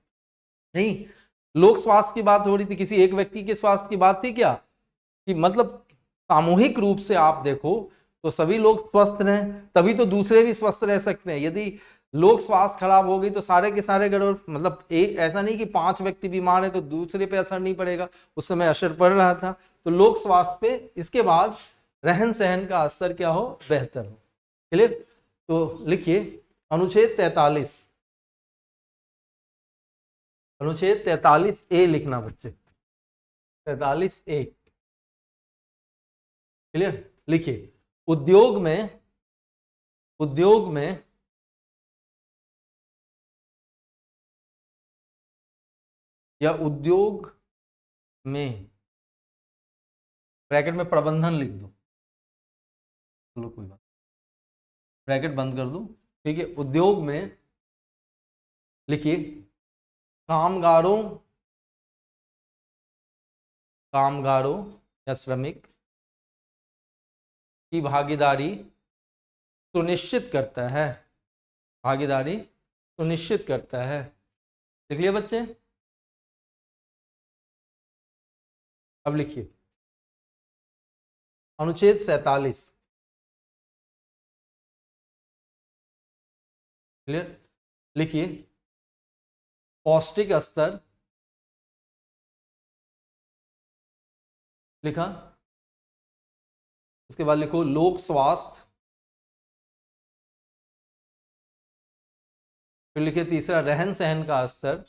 नहीं लोक स्वास्थ्य की बात हो रही थी, किसी एक व्यक्ति के स्वास्थ्य की बात थी क्या? कि मतलब सामूहिक रूप से आप देखो तो सभी लोग स्वस्थ रहें, तभी तो दूसरे भी स्वस्थ रह सकते हैं। यदि लोक स्वास्थ्य खराब हो गई तो सारे के सारे गड़बड़, मतलब एक ऐसा नहीं कि 5 व्यक्ति बीमार है तो दूसरे पे असर नहीं पड़ेगा, उस समय असर पड़ रहा था। तो लोक स्वास्थ्य पे, इसके बाद रहन सहन का स्तर क्या हो? बेहतर हो। क्लियर? तो लिखिए अनुच्छेद 43, अनुच्छेद 43A लिखना बच्चे, 43A। क्लियर? लिखिए उद्योग में या उद्योग में, ब्रैकेट में प्रबंधन लिख दो, चलो कोई बात, ब्रैकेट बंद कर दो। ठीक है, उद्योग में लिखिए कामगारों या श्रमिक की भागीदारी सुनिश्चित करता है। भागीदारी सुनिश्चित करता है। लिख लिया बच्चे? अब लिखिए अनुच्छेद 47। क्लियर? लिखिए पौष्टिक स्तर लिखा, उसके बाद लिखो लोक स्वास्थ्य, फिर लिखिए तीसरा रहन सहन का स्तर,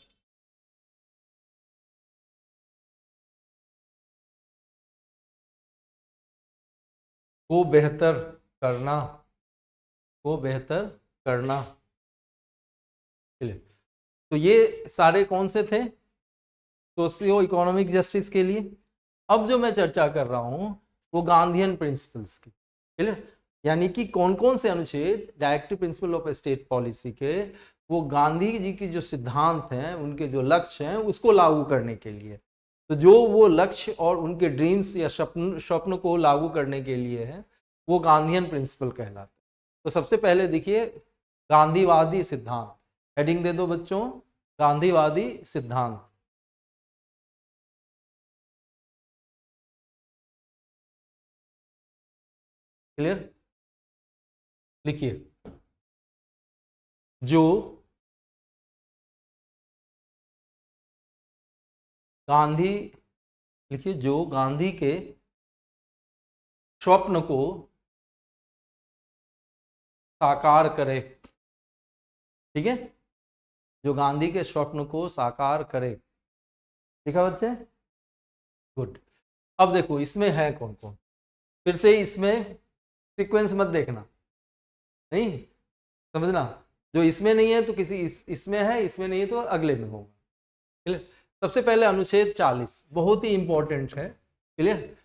को बेहतर करना, को बेहतर करना। तो ये सारे कौन से थे? सोशियो इकोनॉमिक जस्टिस के लिए। अब जो मैं चर्चा कर रहा हूं वो गांधीयन प्रिंसिपल्स की, क्लियर, यानी कि कौन कौन से अनुच्छेद directive principle of state policy के वो गांधी जी की जो सिद्धांत हैं, उनके जो लक्ष्य हैं, उसको लागू करने के लिए। तो जो वो लक्ष्य और उनके ड्रीम्स या स्वप्न को लागू करने के लिए है, वो गांधीयन प्रिंसिपल कहलाता है। तो सबसे पहले देखिए गांधीवादी सिद्धांत, हेडिंग दे दो बच्चों, गांधीवादी सिद्धांत। क्लियर, लिखिए, जो गांधी, लिखिए, जो गांधी के स्वप्न को साकार करे, ठीक है, जो गांधी के स्वप्न को साकार करे। लिखा बच्चे, गुड। अब देखो इसमें है कौन कौन, फिर से इसमें सीक्वेंस मत देखना, नहीं समझना, जो इसमें नहीं है तो किसी इसमें है, इसमें नहीं है तो अगले में होगा। क्लियर, सबसे पहले अनुच्छेद 40 बहुत ही इंपॉर्टेंट है। क्लियर,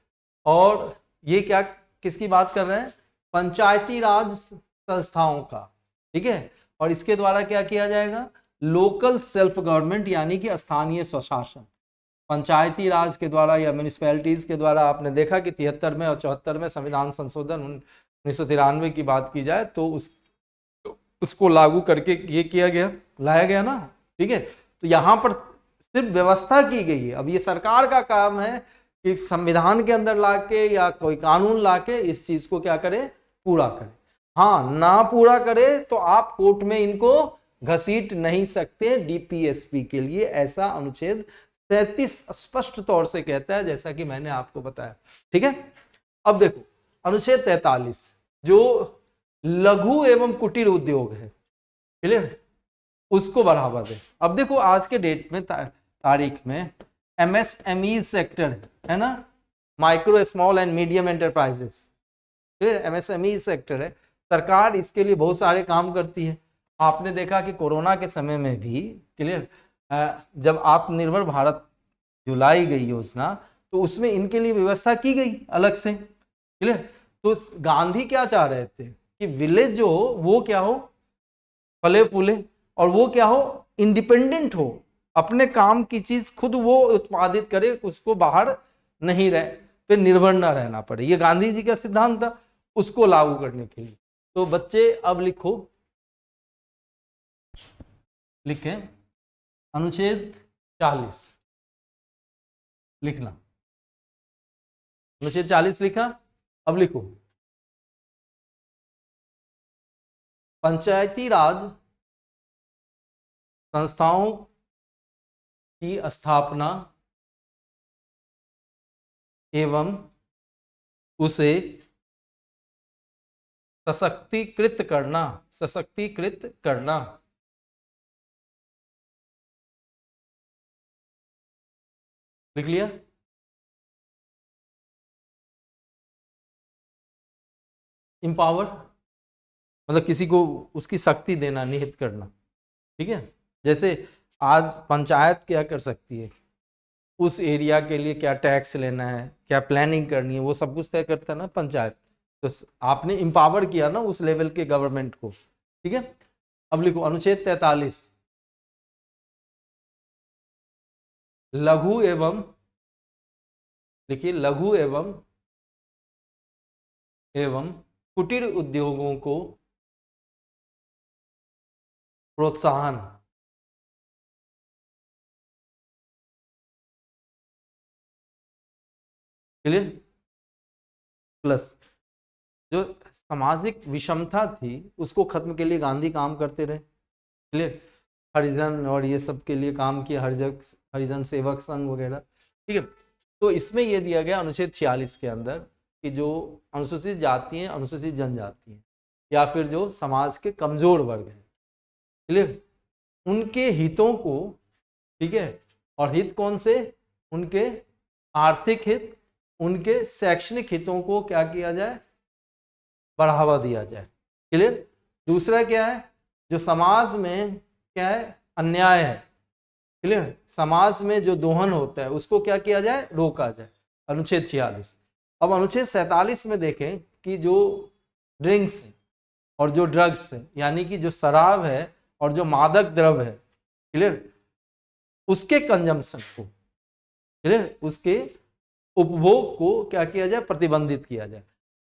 और ये क्या, किसकी बात कर रहे हैं, पंचायती राज संस्थाओं का, ठीक है, और इसके द्वारा क्या किया जाएगा, लोकल सेल्फ गवर्नमेंट, यानी कि स्थानीय स्वशासन। पंचायती राज के द्वारा या म्यूनिसिपैलिटीज के द्वारा, आपने देखा कि 73 में और 74 में संविधान संशोधन 1993 की बात की जाए तो उसको लागू करके ये किया गया, लाया गया ना, ठीक है। तो यहाँ पर सिर्फ व्यवस्था की गई है, अब ये सरकार का काम है कि संविधान के अंदर लाके या कोई कानून लाके इस चीज को क्या करे, पूरा करे। हाँ, ना पूरा करे तो आप कोर्ट में इनको घसीट नहीं सकते, डीपीएसपी के लिए ऐसा अनुच्छेद 37 स्पष्ट तौर से कहता है, जैसा कि मैंने आपको बताया, ठीक है। अब देखो अनुच्छेद 43 जो लघु एवं कुटीर उद्योग है, क्लियर, उसको बढ़ावा दे। अब देखो आज के डेट में तारीख में एमएसएमई सेक्टर है ना, micro small and medium enterprises, MSME sector है, सरकार इसके लिए बहुत सारे काम करती है। आपने देखा कि कोरोना के समय में भी, क्लियर, जब आत्मनिर्भर भारत जो लाई गई योजना, तो उसमें इनके लिए व्यवस्था की गई अलग से, क्लियर। तो गांधी क्या चाह रहे थे कि विलेज जो हो वो क्या हो, फले फूले, और वो क्या हो, इंडिपेंडेंट हो, अपने काम की चीज खुद वो उत्पादित करे, उसको बाहर नहीं रहे पे निर्भर ना रहना पड़े। ये गांधी जी का सिद्धांत था, उसको लागू करने के लिए। तो बच्चे अब लिखो, लिखें अनुच्छेद 40, लिखना, अनुच्छेद 40 लिखा। अब लिखो, पंचायती राज संस्थाओं की स्थापना एवं उसे सशक्तिकृत करना, सशक्तिकृत करना, लिख लिया। इंपावर मतलब किसी को उसकी शक्ति देना, निहित करना, ठीक है। जैसे आज पंचायत क्या कर सकती है, उस एरिया के लिए क्या टैक्स लेना है, क्या प्लानिंग करनी है, वो सब कुछ तय करता है ना पंचायत। तो आपने इंपावर किया ना उस लेवल के गवर्नमेंट को, ठीक है। अब लिखो अनुच्छेद 43 लघु एवं, देखिए लघु एवं कुटीर उद्योगों को प्रोत्साहन, क्लियर, प्लस जो सामाजिक विषमता थी उसको खत्म के लिए गांधी काम करते रहे, क्लियर, हरिजन और ये सब के लिए काम किया, हरिजन सेवक संघ वगैरह, ठीक है। तो इसमें यह दिया गया अनुच्छेद 46 के अंदर कि जो अनुसूचित जाति हैं, अनुसूचित जनजाति हैं, या फिर जो समाज के कमजोर वर्ग हैं, क्लियर, उनके हितों को, ठीक है, और हित कौन से, उनके आर्थिक हित, उनके शैक्षणिक हितों को क्या किया जाए, बढ़ावा दिया जाए, क्लियर। दूसरा क्या है, जो समाज में क्या है, अन्याय है, क्लियर, समाज में जो दोहन होता है उसको क्या किया जाए, रोका जाए, अनुच्छेद 46। अब अनुच्छेद 47 में देखें कि जो ड्रिंक्स है और जो ड्रग्स है, यानी कि जो शराब है और जो मादक द्रव्य है, क्लियर, उसके कंजम्पशन को, क्लियर, उसके उपभोग को क्या किया जाए, प्रतिबंधित किया जाए।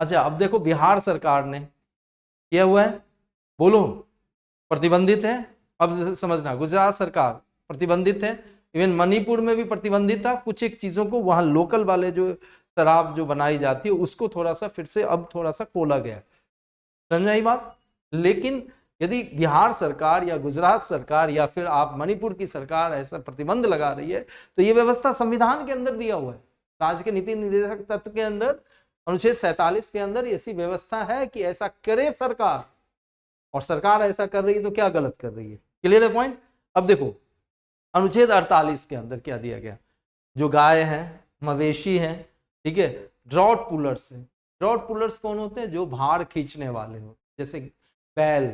अच्छा, अब देखो बिहार सरकार ने किया हुआ है, बोलो, प्रतिबंधित है। अब समझना, गुजरात सरकार प्रतिबंधित है, इवन मणिपुर में भी प्रतिबंधित था। कुछ एक चीजों को वहां लोकल वाले जो शराब जो बनाई जाती है उसको थोड़ा सा फिर से अब थोड़ा सा खोला गया, समझ आई बात। लेकिन यदि बिहार सरकार या गुजरात सरकार या फिर आप मणिपुर की सरकार ऐसा प्रतिबंध लगा रही है, तो ये व्यवस्था संविधान के अंदर दिया हुआ है, राज्य के नीति निर्देशक तत्व के अंदर अनुच्छेद 47 के अंदर ऐसी व्यवस्था है कि ऐसा करे सरकार, और सरकार ऐसा कर रही है तो क्या गलत कर रही है। क्लियर है पॉइंट। अब देखो अनुच्छेद 48 के अंदर क्या दिया गया, जो गाय है, मवेशी है, ठीक है, ड्रॉट पुलर्स है। ड्रॉट पुलर्स कौन होते हैं, जो भार खींचने वाले हो, जैसे बैल,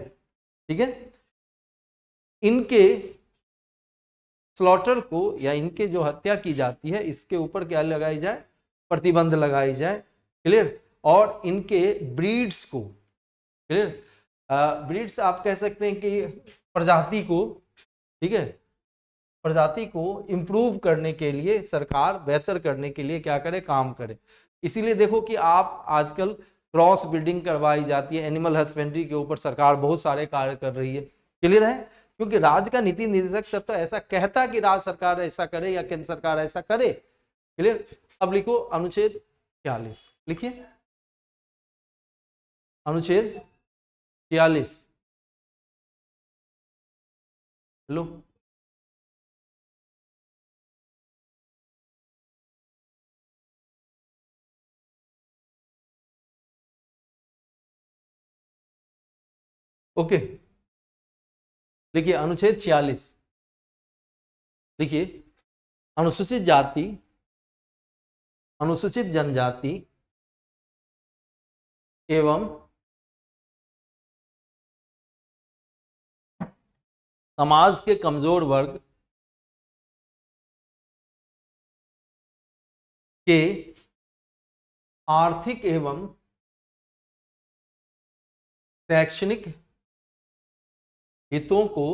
ठीक है, इनके स्लॉटर को या इनके जो हत्या की जाती है इसके ऊपर क्या लगाई जाए, प्रतिबंध लगाई जाए। क्लियर, और इनके ब्रीड्स को, क्लियर, ब्रीड्स आप कह सकते हैं कि प्रजाति को, ठीक है, प्रजाति को इंप्रूव करने के लिए सरकार बेहतर करने के लिए क्या करे, काम करे। इसीलिए देखो कि आप आजकल क्रॉस ब्रीडिंग करवाई जाती है, एनिमल हस्बेंड्री के ऊपर सरकार बहुत सारे कार्य कर रही है। क्लियर है, क्योंकि राज्य का नीति निर्देशक तत्व तो ऐसा कहता कि राज्य सरकार ऐसा करे या केंद्र सरकार ऐसा करे। क्लियर, अब लिखो अनुच्छेद 46, लिखिए अनुच्छेद 46, लो, ओके, देखिए अनुच्छेद 46, देखिए अनुसूचित जाति, अनुसूचित जनजाति एवं समाज के कमजोर वर्ग के आर्थिक एवं शैक्षणिक हितों को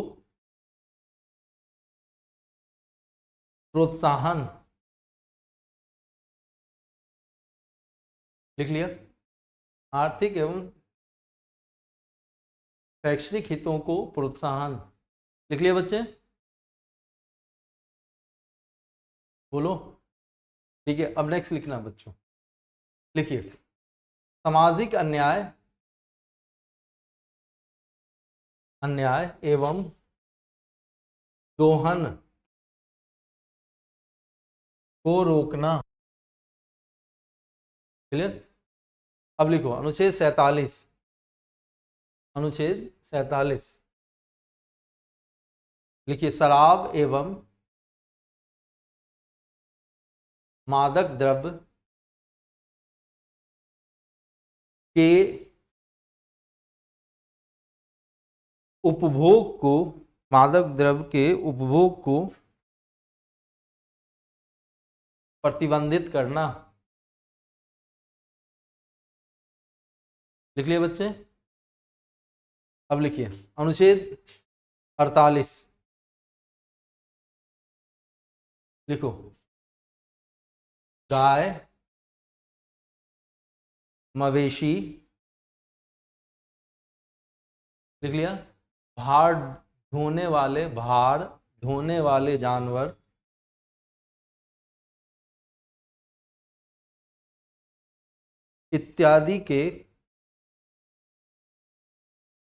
प्रोत्साहन, लिख लिया, आर्थिक एवं शैक्षणिक हितों को प्रोत्साहन, लिख लिया बच्चे, बोलो, ठीक है। अब नेक्स्ट लिखना बच्चों, लिखिए सामाजिक अन्याय, अन्याय एवं दोहन को रोकना। क्लियर, अब लिखो अनुच्छेद 47, अनुच्छेद 47, लिखिए शराब एवं मादक द्रव्य के उपभोग को, मादक द्रव्य के उपभोग को प्रतिबंधित करना। लिख लिया बच्चे, अब लिखिए अनुच्छेद 48, लिखो गाय, मवेशी, लिख लिया, भार ढोने वाले, भार ढोने वाले जानवर इत्यादि के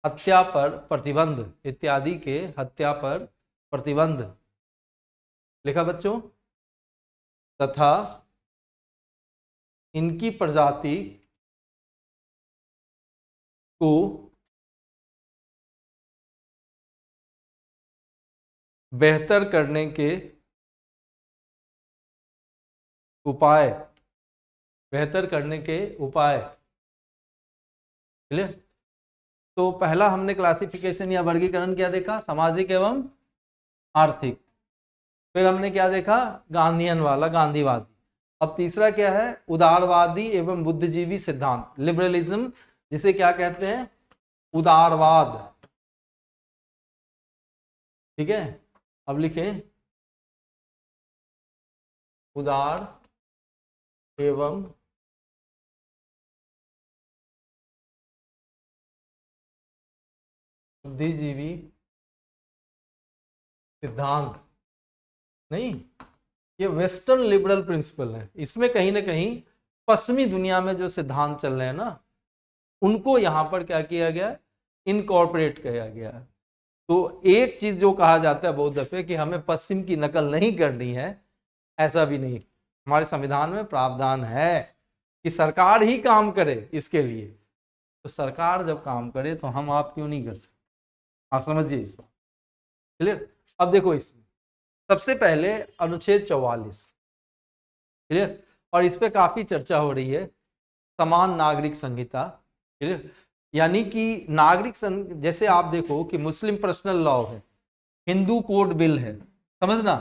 हत्या पर प्रतिबंध, इत्यादि के हत्या पर प्रतिबंध, लिखा बच्चों, तथा इनकी प्रजाति को बेहतर करने के उपाय, बेहतर करने के उपाय। क्लियर, तो पहला हमने क्लासिफिकेशन या वर्गीकरण क्या देखा, सामाजिक एवं आर्थिक। फिर हमने क्या देखा, गांधीयन वाला, गांधीवादी। अब तीसरा क्या है, उदारवादी एवं बुद्धिजीवी सिद्धांत, लिबरलिज्म, जिसे क्या कहते हैं, उदारवाद। ठीक है, अब लिखे उदार एवं बुद्धिजीवी सिद्धांत। नहीं, ये वेस्टर्न लिबरल प्रिंसिपल है। इसमें कहीं ना कहीं पश्चिमी दुनिया में जो सिद्धांत चल रहे हैं ना, उनको यहां पर क्या किया गया, इनकॉर्पोरेट किया गया। तो एक चीज जो कहा जाता है बौद्ध पे कि हमें पश्चिम की नकल नहीं करनी है, ऐसा भी नहीं। हमारे संविधान में प्रावधान है कि सरकार ही काम करे इसके लिए। तो सरकार जब काम करे तो हम आप क्यों नहीं कर सकते, आप समझिए इस बात। क्लियर। अब देखो इसमें सबसे पहले अनुच्छेद 44, क्लियर, और इस पे काफी चर्चा हो रही है, समान नागरिक संहिता। क्लियर, यानी कि नागरिक जैसे आप देखो कि मुस्लिम पर्सनल लॉ है, हिंदू कोड बिल है, समझना,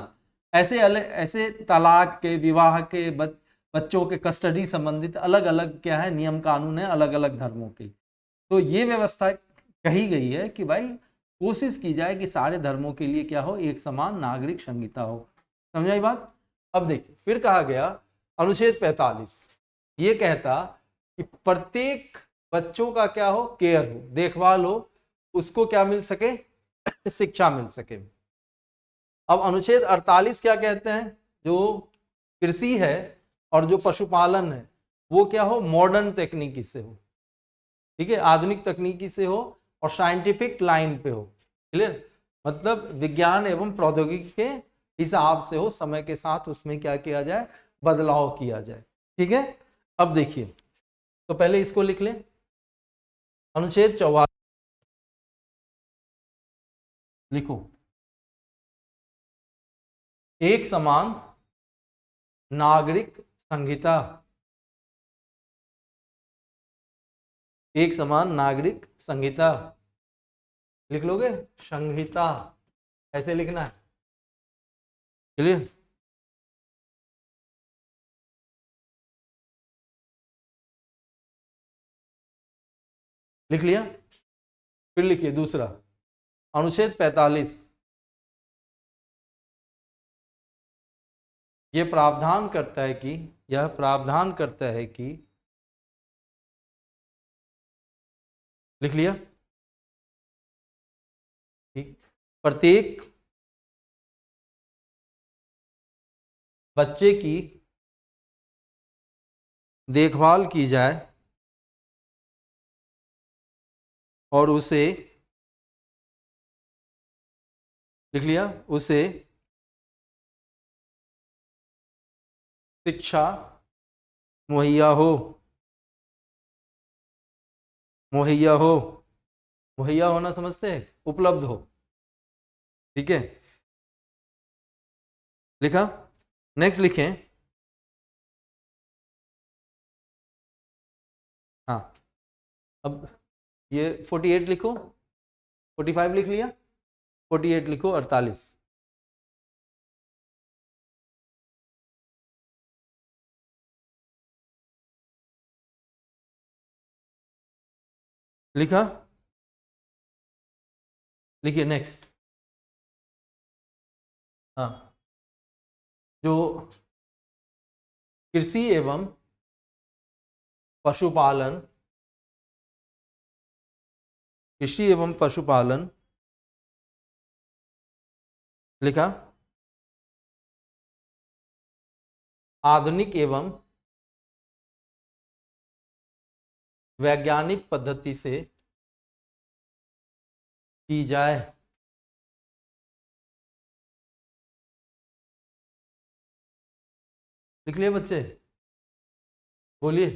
ऐसे ऐसे तलाक के, विवाह के, बच्चों के कस्टडी संबंधित अलग अलग क्या है नियम कानून है अलग अलग धर्मों के। तो ये व्यवस्था कही गई है कि भाई कोशिश की जाए कि सारे धर्मों के लिए क्या हो, एक समान नागरिक संहिता हो। समझाई बात। अब देखिए फिर कहा गया अनुच्छेद 45, ये कहता कि प्रत्येक बच्चों का क्या हो, केयर हो, देखभाल हो, उसको क्या मिल सके, शिक्षा मिल सके। अब अनुच्छेद 48 क्या कहते हैं, जो कृषि है और जो पशुपालन है वो क्या हो, मॉडर्न तकनीकी से हो, ठीक है, आधुनिक तकनीकी से हो और साइंटिफिक लाइन पे हो। क्लियर, मतलब विज्ञान एवं प्रौद्योगिकी के हिसाब से हो, समय के साथ उसमें क्या किया जाए, बदलाव किया जाए। ठीक है, अब देखिए, तो पहले इसको लिख लें, अनुच्छेद 44 लिखो, एक समान नागरिक संहिता, एक समान नागरिक संहिता, लिख लोगे, संहिता ऐसे लिखना है। क्लियर, लिख लिया। फिर लिखिए दूसरा, अनुच्छेद 45, यह प्रावधान करता है कि, यह प्रावधान करता है कि, लिख लिया, ठीक, प्रत्येक बच्चे की देखभाल की जाए और उसे, लिख लिया, उसे शिक्षा मुहैया हो, मुहैया हो, मुहैया होना समझते हैं, उपलब्ध हो। ठीक है, लिखा। नेक्स्ट लिखें, हाँ, अब ये 48 लिखो, 45 लिख लिया, 48 लिखो, 48 लिखा। लिखिए नेक्स्ट, हाँ, जो कृषि एवं पशुपालन, कृषि एवं पशुपालन, लिखा, आधुनिक एवं वैज्ञानिक पद्धति से की जाए। लिख लिए बच्चे, बोलिए।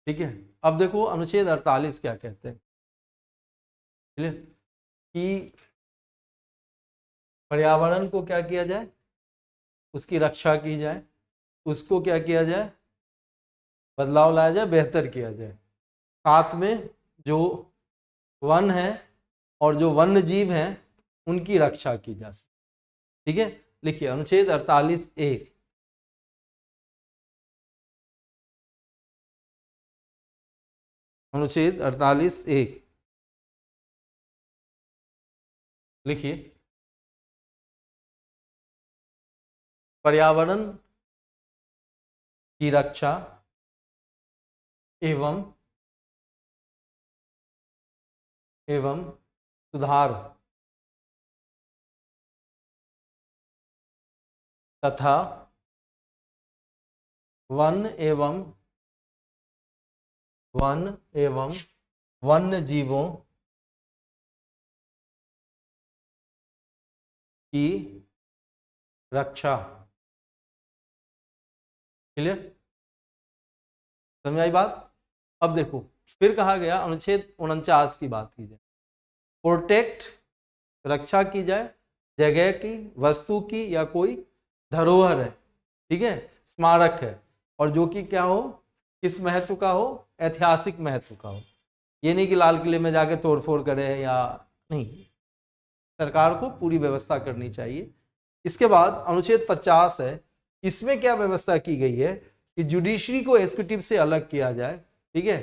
ठीक है, अब देखो अनुच्छेद 48 क्या कहते हैं। क्लियर, कि पर्यावरण को क्या किया जाए, उसकी रक्षा की जाए, उसको क्या किया जाए, बदलाव लाया जाए, बेहतर किया जाए। साथ में जो वन है और जो वन्य जीव हैं उनकी रक्षा की जा सके। ठीक है, लिखिए अनुच्छेद 48A। अनुच्छेद 48A लिखिए, पर्यावरण की रक्षा एवं सुधार तथा वन एवं वन्य जीवों की रक्षा। क्लियर, समझ आई बात? अब देखो फिर कहा गया अनुच्छेद 49 की बात की जाए, प्रोटेक्ट, रक्षा की जाए जगह की, वस्तु की या कोई धरोहर है, ठीक है, स्मारक है, और जो कि क्या हो, किस महत्व का हो, ऐतिहासिक महत्व का हो। ये नहीं कि लाल किले में जाके तोड़फोड़ करे या नहीं, सरकार को पूरी व्यवस्था करनी चाहिए। इसके बाद अनुच्छेद 50 है, इसमें क्या व्यवस्था की गई है कि जुडिशरी को एग्जीक्यूटिव से अलग किया जाए, ठीक है।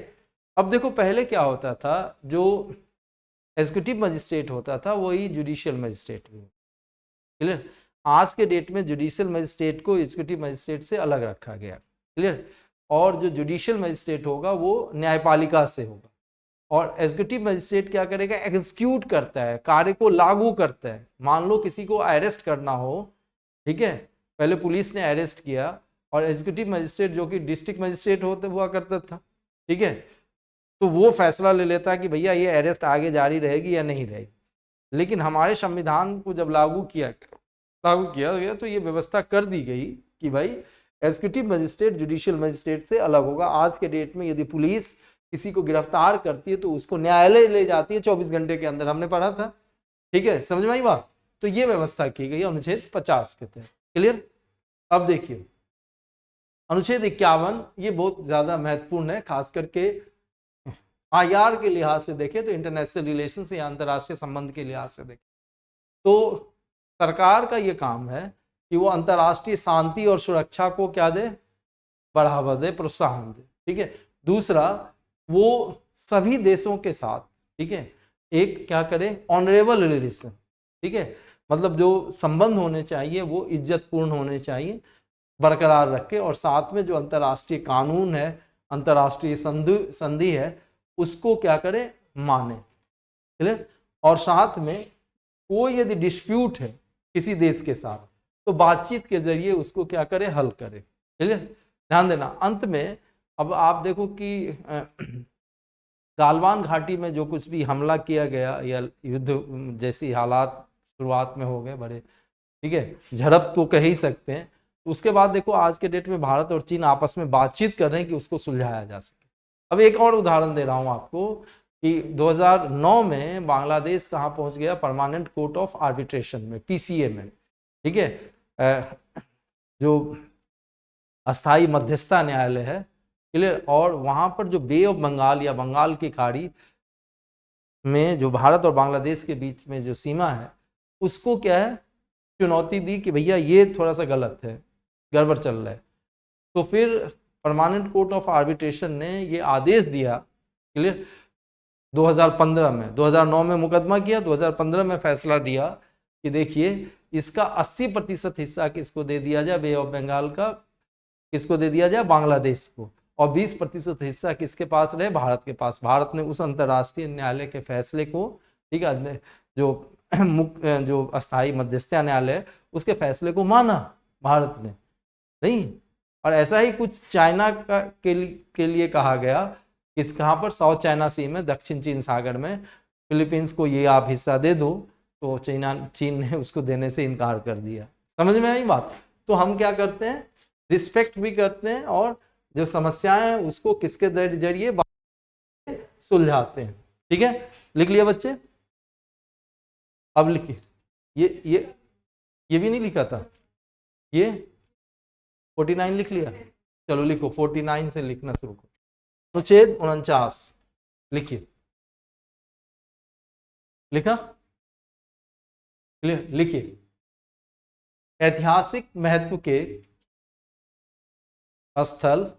अब देखो पहले क्या होता था, जो एग्जीक्यूटिव मजिस्ट्रेट होता था वही जुडिशियल मजिस्ट्रेट भी, क्लियर। आज के डेट में जुडिशियल मजिस्ट्रेट को एग्जीक्यूटिव मजिस्ट्रेट से अलग रखा गया, क्लियर। और जो जुडिशियल मजिस्ट्रेट होगा वो न्यायपालिका से होगा, और एग्जीक्यूटिव मजिस्ट्रेट क्या करेगा, एग्जीक्यूट करता है, कार्य को लागू करता है। मान लो किसी को अरेस्ट करना हो, ठीक है, पहले पुलिस ने अरेस्ट किया और एग्जीक्यूटिव मजिस्ट्रेट जो कि डिस्ट्रिक्ट मजिस्ट्रेट होते हुआ करता था, ठीक है, तो वो फैसला ले लेता है कि भैया ये अरेस्ट आगे जारी रहेगी या नहीं रहेगी। लेकिन हमारे संविधान को जब लागू किया गया तो ये व्यवस्था कर दी गई कि भाई एग्जीक्यूटिव मजिस्ट्रेट जुडिशियल मजिस्ट्रेट से अलग होगा। आज के डेट में यदि पुलिस किसी को गिरफ्तार करती है तो उसको न्यायालय ले जाती है 24 घंटे के अंदर, हमने पढ़ा था, ठीक है, समझ में आई बात? तो ये व्यवस्था की गई अनुच्छेद 50 के तहत, क्लियर। अब देखिए अनुच्छेद 51, ये बहुत ज्यादा महत्वपूर्ण है, खास करके आईआर के लिहाज से देखें तो इंटरनेशनल रिलेशन या अंतर्राष्ट्रीय संबंध के लिहाज से देखें तो सरकार का ये काम है कि वो अंतर्राष्ट्रीय शांति और सुरक्षा को क्या दे, बढ़ावा दे, प्रोत्साहन दे, ठीक है। दूसरा, वो सभी देशों के साथ, ठीक है, एक क्या करे, ऑनरेबल रिलेशन, ठीक है, मतलब जो संबंध होने चाहिए वो इज्जतपूर्ण होने चाहिए, बरकरार रखे, और साथ में जो अंतर्राष्ट्रीय कानून है, अंतर्राष्ट्रीय संधि है, उसको क्या करे, माने, ठीक। और साथ में कोई यदि डिस्प्यूट है किसी देश के साथ तो बातचीत के जरिए उसको क्या करे, हल करे, ठीक है। ध्यान देना, अंत में अब आप देखो कि गालवान घाटी में जो कुछ भी हमला किया गया या युद्ध जैसी हालात शुरुआत में हो गए बड़े, ठीक है, झड़प तो कह ही सकते हैं। उसके बाद देखो आज के डेट में भारत और चीन आपस में बातचीत कर रहे हैं कि उसको सुलझाया जा सके। अब एक और उदाहरण दे रहा हूं आपको कि 2009 में बांग्लादेश कहाँ पहुंच गया, परमानेंट कोर्ट ऑफ आर्बिट्रेशन में, पीसीए में, ठीक है, जो अस्थाई मध्यस्थता न्यायालय है, क्लियर। और वहां पर जो बे ऑफ बंगाल या बंगाल की खाड़ी में जो भारत और बांग्लादेश के बीच में जो सीमा है उसको क्या है, चुनौती दी कि भैया ये थोड़ा सा गलत है, गड़बड़ चल रहा है। तो फिर परमानेंट कोर्ट ऑफ आर्बिट्रेशन ने ये आदेश दिया, क्लियर, 2015 में, 2009 में मुकदमा किया, 2015 में फैसला दिया कि देखिए इसका 80% हिस्सा किसको दे दिया जाए, बे ऑफ बंगाल का किसको दे दिया जाए, बांग्लादेश को, और 20% हिस्सा किसके पास रहे, भारत के पास। भारत ने उस अंतर्राष्ट्रीय न्यायालय के फैसले को, ठीक है, जो अस्थाई मध्यस्थता न्यायालय उसके फैसले को माना भारत ने, नहीं। और ऐसा ही कुछ चाइना के लिए कहा गया, किस कहाँ पर, साउथ चाइना सी में, दक्षिण चीन सागर में, फिलीपींस को ये आप हिस्सा दे दो, तो चीन ने उसको देने से इनकार कर दिया। समझ में आई बात? तो हम क्या करते हैं, रिस्पेक्ट भी करते हैं और जो समस्याएं हैं उसको किसके जरिए सुलझाते हैं, ठीक है। लिख लिया बच्चे? अब लिखिए, ये भी नहीं लिखा था, ये 49 लिख लिया, चलो लिखो 49 से लिखना शुरू करो। अनुच्छेद 49 लिखिए, लिखा, लिखिए, ऐतिहासिक महत्व के स्थल,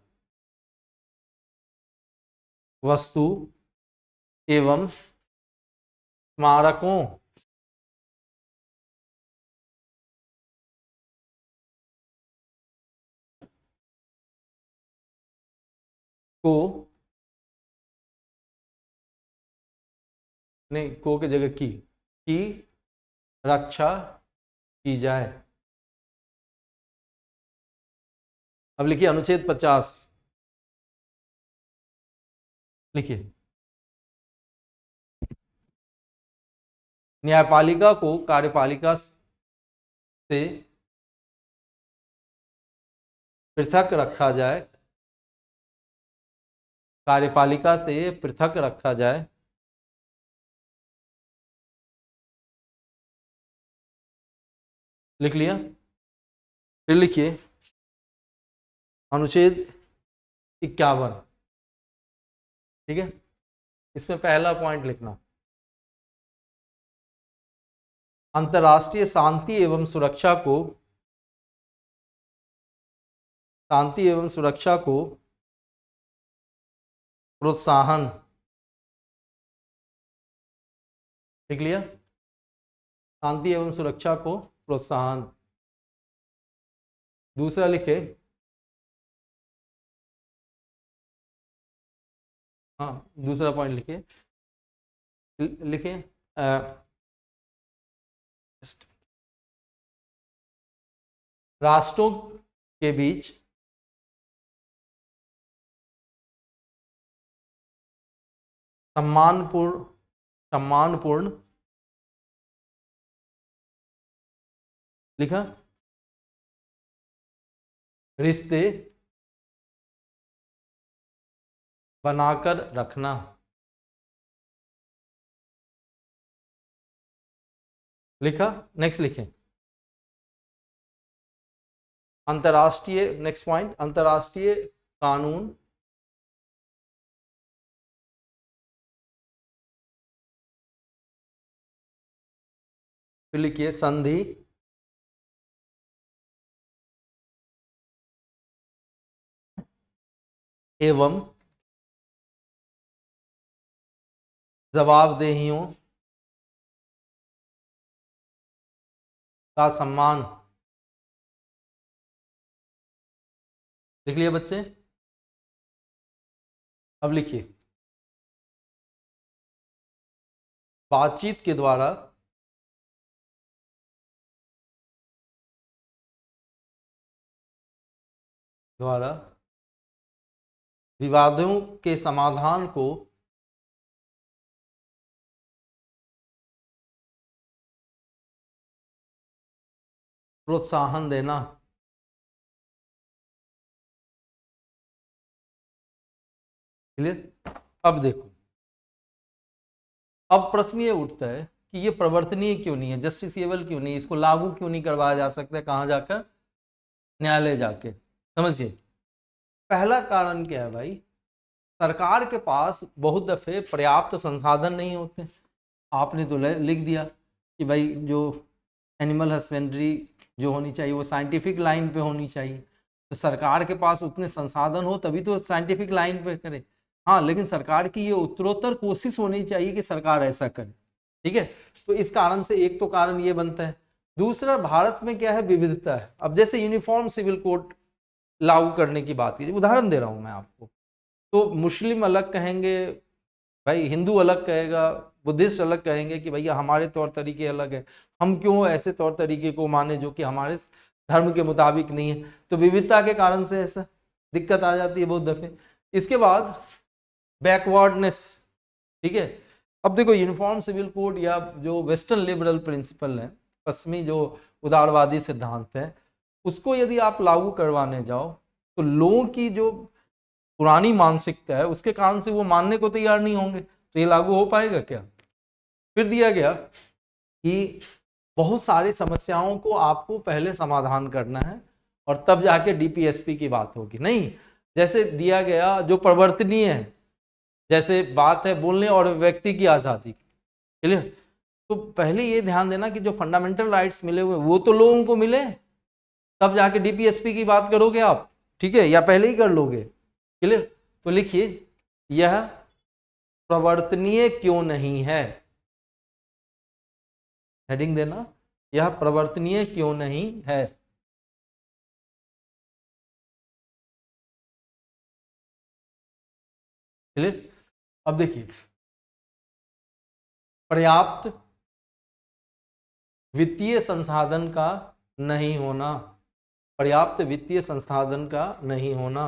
वस्तु एवं स्मारकों को, नहीं को की जगह की रक्षा की जाए। अब लिखिए अनुच्छेद 50, लिखिए न्यायपालिका को कार्यपालिका से पृथक रखा जाए, कार्यपालिका से पृथक रखा जाए, लिख लिया। फिर लिखिए अनुच्छेद 51, ठीक है, इसमें पहला पॉइंट लिखना, अंतर्राष्ट्रीय शांति एवं सुरक्षा को, शांति एवं सुरक्षा को प्रोत्साहन, लिख लिया, शांति एवं सुरक्षा को प्रोत्साहन। दूसरा लिखे, हाँ दूसरा पॉइंट लिखे, लिखे राष्ट्रों के बीच सम्मानपूर्ण लिखा रिश्ते बनाकर रखना, लिखा। नेक्स्ट लिखें अंतर्राष्ट्रीय, नेक्स्ट पॉइंट, अंतर्राष्ट्रीय कानून फिर लिखिए संधि एवं जवाबदेहियों का सम्मान, लिख लिया बच्चे। अब लिखिए बातचीत के द्वारा विवादों के समाधान को प्रोत्साहन देना, क्लियर। अब देखो, अब प्रश्न ये उठता है कि ये प्रवर्तनीय क्यों नहीं है, जस्टिसिएबल क्यों नहीं, इसको लागू क्यों नहीं करवाया जा सकता है, कहाँ जाकर, न्यायालय जाके। समझिए पहला कारण क्या है भाई, सरकार के पास बहुत दफे पर्याप्त संसाधन नहीं होते। आपने तो लिख दिया कि भाई जो एनिमल हस्बेंड्री जो होनी चाहिए वो साइंटिफिक लाइन पे होनी चाहिए, तो सरकार के पास उतने संसाधन हो तभी तो साइंटिफिक लाइन पे करे। हाँ लेकिन सरकार की ये उत्तरोत्तर कोशिश होनी चाहिए कि सरकार ऐसा करे, ठीक है। तो इस कारण से एक तो कारण ये बनता है। दूसरा, भारत में क्या है, विविधता है। अब जैसे यूनिफॉर्म सिविल कोड लागू करने की बात की, उदाहरण दे रहा हूं मैं आपको, तो मुस्लिम अलग कहेंगे भाई, हिंदू अलग कहेगा, बुद्धिस्ट अलग कहेंगे कि भैया हमारे तौर तरीके अलग है, हम क्यों ऐसे तौर तरीके को माने जो कि हमारे धर्म के मुताबिक नहीं है। तो विविधता के कारण से ऐसा दिक्कत आ जाती है बहुत दफे। इसके बाद बैकवर्डनेस, ठीक है। अब देखो यूनिफॉर्म सिविल कोड या जो वेस्टर्न लिबरल प्रिंसिपल है, पश्चिमी जो उदारवादी सिद्धांत है, उसको यदि आप लागू करवाने जाओ तो लोगों की जो पुरानी मानसिकता है उसके कारण से वो मानने को तैयार नहीं होंगे, तो ये लागू हो पाएगा क्या। फिर दिया गया कि बहुत सारी समस्याओं को आपको पहले समाधान करना है और तब जाके डीपीएसपी की बात होगी। नहीं, जैसे दिया गया जो प्रवर्तनीय है, जैसे बात है बोलने और व्यक्ति की आज़ादी, क्लियर। तो पहले ये ध्यान देना कि जो फंडामेंटल राइट्स मिले हुए वो तो लोगों को मिले, तब जाके डीपीएसपी की बात करोगे आप, ठीक है, या पहले ही कर लोगे? क्लियर? तो लिखिए यह प्रवर्तनीय क्यों नहीं है, हेडिंग देना, यह प्रवर्तनीय क्यों नहीं है। क्लियर? अब देखिए, पर्याप्त वित्तीय संसाधन का नहीं होना, पर्याप्त वित्तीय संसाधन का नहीं होना,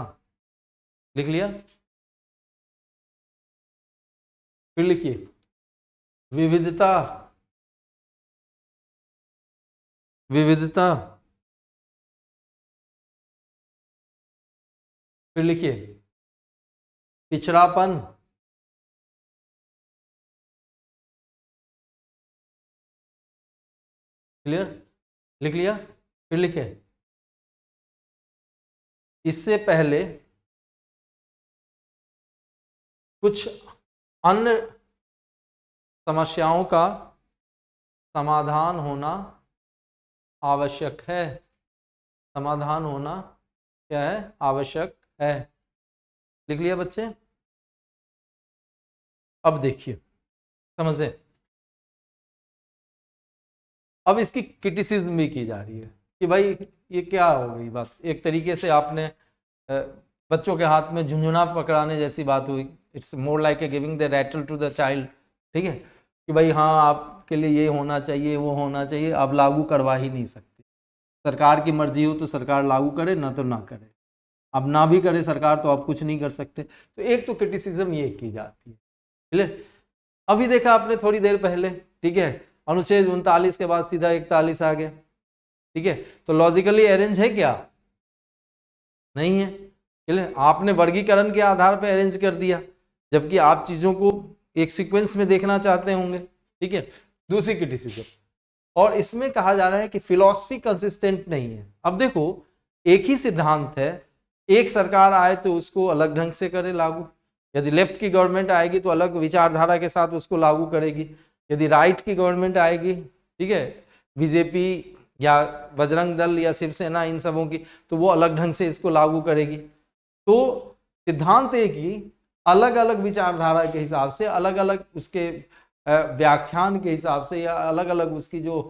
लिख लिया? फिर लिखिए विविधता, विविधता, फिर लिखिए पिछड़ापन, क्लियर? लिख लिया? फिर लिखे इससे पहले कुछ अन्य समस्याओं का समाधान होना आवश्यक है, समाधान होना क्या है? आवश्यक है। लिख लिया बच्चे? अब देखिए, समझे? अब इसकी क्रिटिसिज्म भी की जा रही है कि भाई ये क्या हो गई बात, एक तरीके से आपने बच्चों के हाथ में झुंझुना पकड़ाने जैसी बात हुई। It's more like a giving the rattle to the child, ठीक है, कि भाई हाँ आपके लिए ये होना चाहिए, वो होना चाहिए, आप लागू करवा ही नहीं सकते। सरकार की मर्जी हो तो सरकार लागू करे, ना तो ना करे। अब ना भी करे सरकार तो आप कुछ नहीं कर सकते। तो एक तो क्रिटिसिज्म ये की जाती है, क्लियर? अभी देखा आपने थोड़ी देर पहले, ठीक है, अनुच्छेद 39 के बाद सीधा 41 आ गया, ठीक है, तो लॉजिकली अरेंज है क्या? नहीं है, क्लियर? आपने वर्गीकरण के आधार पर अरेंज कर दिया, जबकि आप चीजों को एक सीक्वेंस में देखना चाहते होंगे, ठीक है। दूसरी क्रिटिसिज्म, और इसमें कहा जा रहा है कि फिलॉसफी कंसिस्टेंट नहीं है। अब देखो, एक ही सिद्धांत है, एक सरकार आए तो उसको अलग ढंग से करे लागू, यदि लेफ्ट की गवर्नमेंट आएगी तो अलग विचारधारा के साथ उसको लागू करेगी, यदि राइट की गवर्नमेंट आएगी, ठीक है, बीजेपी या बजरंग दल या शिवसेना इन सबों की, तो वो अलग ढंग से इसको लागू करेगी। तो सिद्धांत एक ही, अलग अलग विचारधारा के हिसाब से, अलग अलग उसके व्याख्यान के हिसाब से, या अलग अलग उसकी जो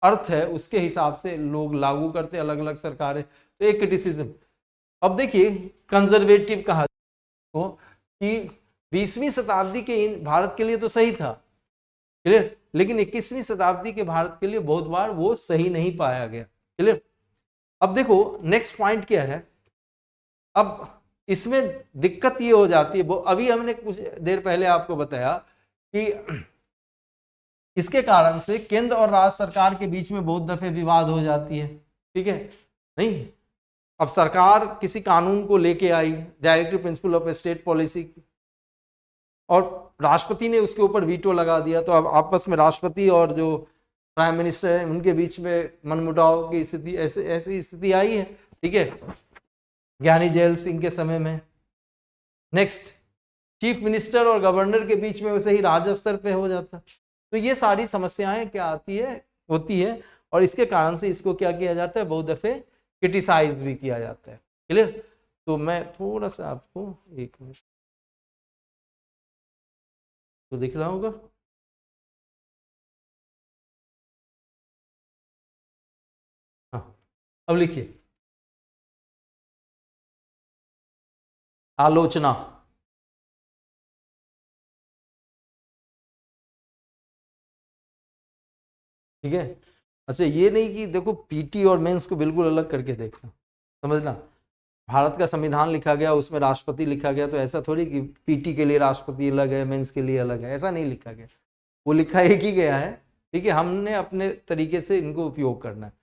अर्थ है उसके हिसाब से लोग लागू करते, अलग अलग सरकारें। तो एक क्रिटिसिज्म। अब देखिए, कंजर्वेटिव कहा तो कि 20वीं शताब्दी के भारत के लिए तो सही था, क्लियर, लेकिन 21वीं शताब्दी के भारत के लिए बहुत बार वो सही नहीं पाया गया, क्लियर। अब देखो नेक्स्ट पॉइंट क्या है, अब इसमें दिक्कत ये हो जाती है, वो अभी हमने कुछ देर पहले आपको बताया कि इसके कारण से केंद्र और राज्य सरकार के बीच में बहुत दफे विवाद हो जाती है, ठीक है। नहीं, अब सरकार किसी कानून को लेके आई, directive principle of state policy, और राष्ट्रपति ने उसके ऊपर वीटो लगा दिया, तो अब आपस में राष्ट्रपति और जो प्राइम मिनिस्टर है उनके बीच में मनमुटाव की स्थिति, ऐसी स्थिति आई है, ठीक है, ज्ञानी जैल सिंह के समय में। नेक्स्ट, चीफ मिनिस्टर और गवर्नर के बीच में वैसे ही राज्य स्तर पे हो जाता। तो ये सारी समस्याएं क्या आती है, होती है, और इसके कारण से इसको क्या किया जाता है, बहुत दफे क्रिटिसाइज भी किया जाता है, क्लियर। तो मैं थोड़ा सा आपको, एक मिनट, तो दिख रहा होगा, हाँ, अब लिखिए आलोचना, ठीक है। अच्छा, ये नहीं कि देखो पीटी और मेंस को बिल्कुल अलग करके देखना, समझना, भारत का संविधान लिखा गया उसमें राष्ट्रपति लिखा गया, तो ऐसा थोड़ी कि पीटी के लिए राष्ट्रपति अलग है, मेंस के लिए अलग है, ऐसा नहीं लिखा गया, वो लिखा एक ही गया है, ठीक है। हमने अपने तरीके से इनको उपयोग करना है,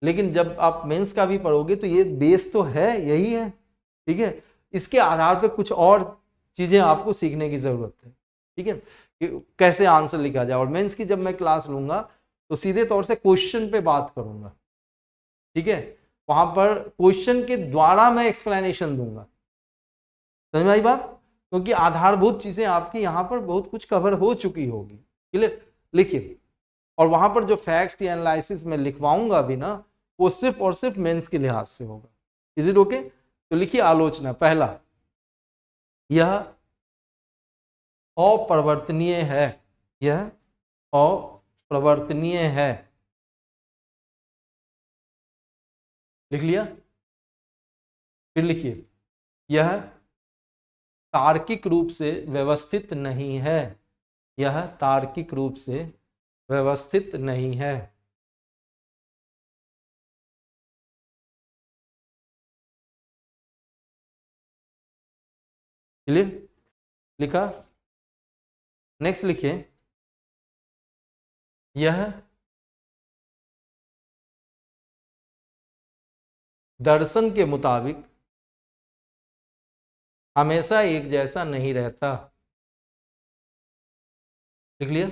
लेकिन जब आप मेंस का भी पढ़ोगे तो ये बेस तो है, यही है, ठीक है। इसके आधार पर कुछ और चीजें आपको सीखने की जरूरत है, ठीक है, कि कैसे आंसर लिखा जाए। और मेंस की जब मैं क्लास लूंगा तो सीधे तौर से क्वेश्चन पे बात करूंगा, ठीक है, वहां पर क्वेश्चन के द्वारा मैं एक्सप्लेनेशन दूंगा, समझ में आई बात, क्योंकि आधारभूत चीजें आपकी यहाँ पर बहुत कुछ कवर हो चुकी होगी, क्लियर। लिखिए, और वहां पर जो फैक्ट्स या एनालिसिस में लिखवाऊंगा भी ना, वो सिर्फ और सिर्फ मेंस के लिहाज से होगा। Is it okay? तो लिखिए आलोचना। पहला, यह अप्रवर्तनीय है, यह अप्रवर्तनीय है। लिख लिया? फिर लिखिए, यह तार्किक रूप से व्यवस्थित नहीं है, यह तार्किक रूप से व्यवस्थित नहीं है। क्लियर? लिखा? नेक्स्ट लिखिए, यह दर्शन के मुताबिक हमेशा एक जैसा नहीं रहता। लिख लिया?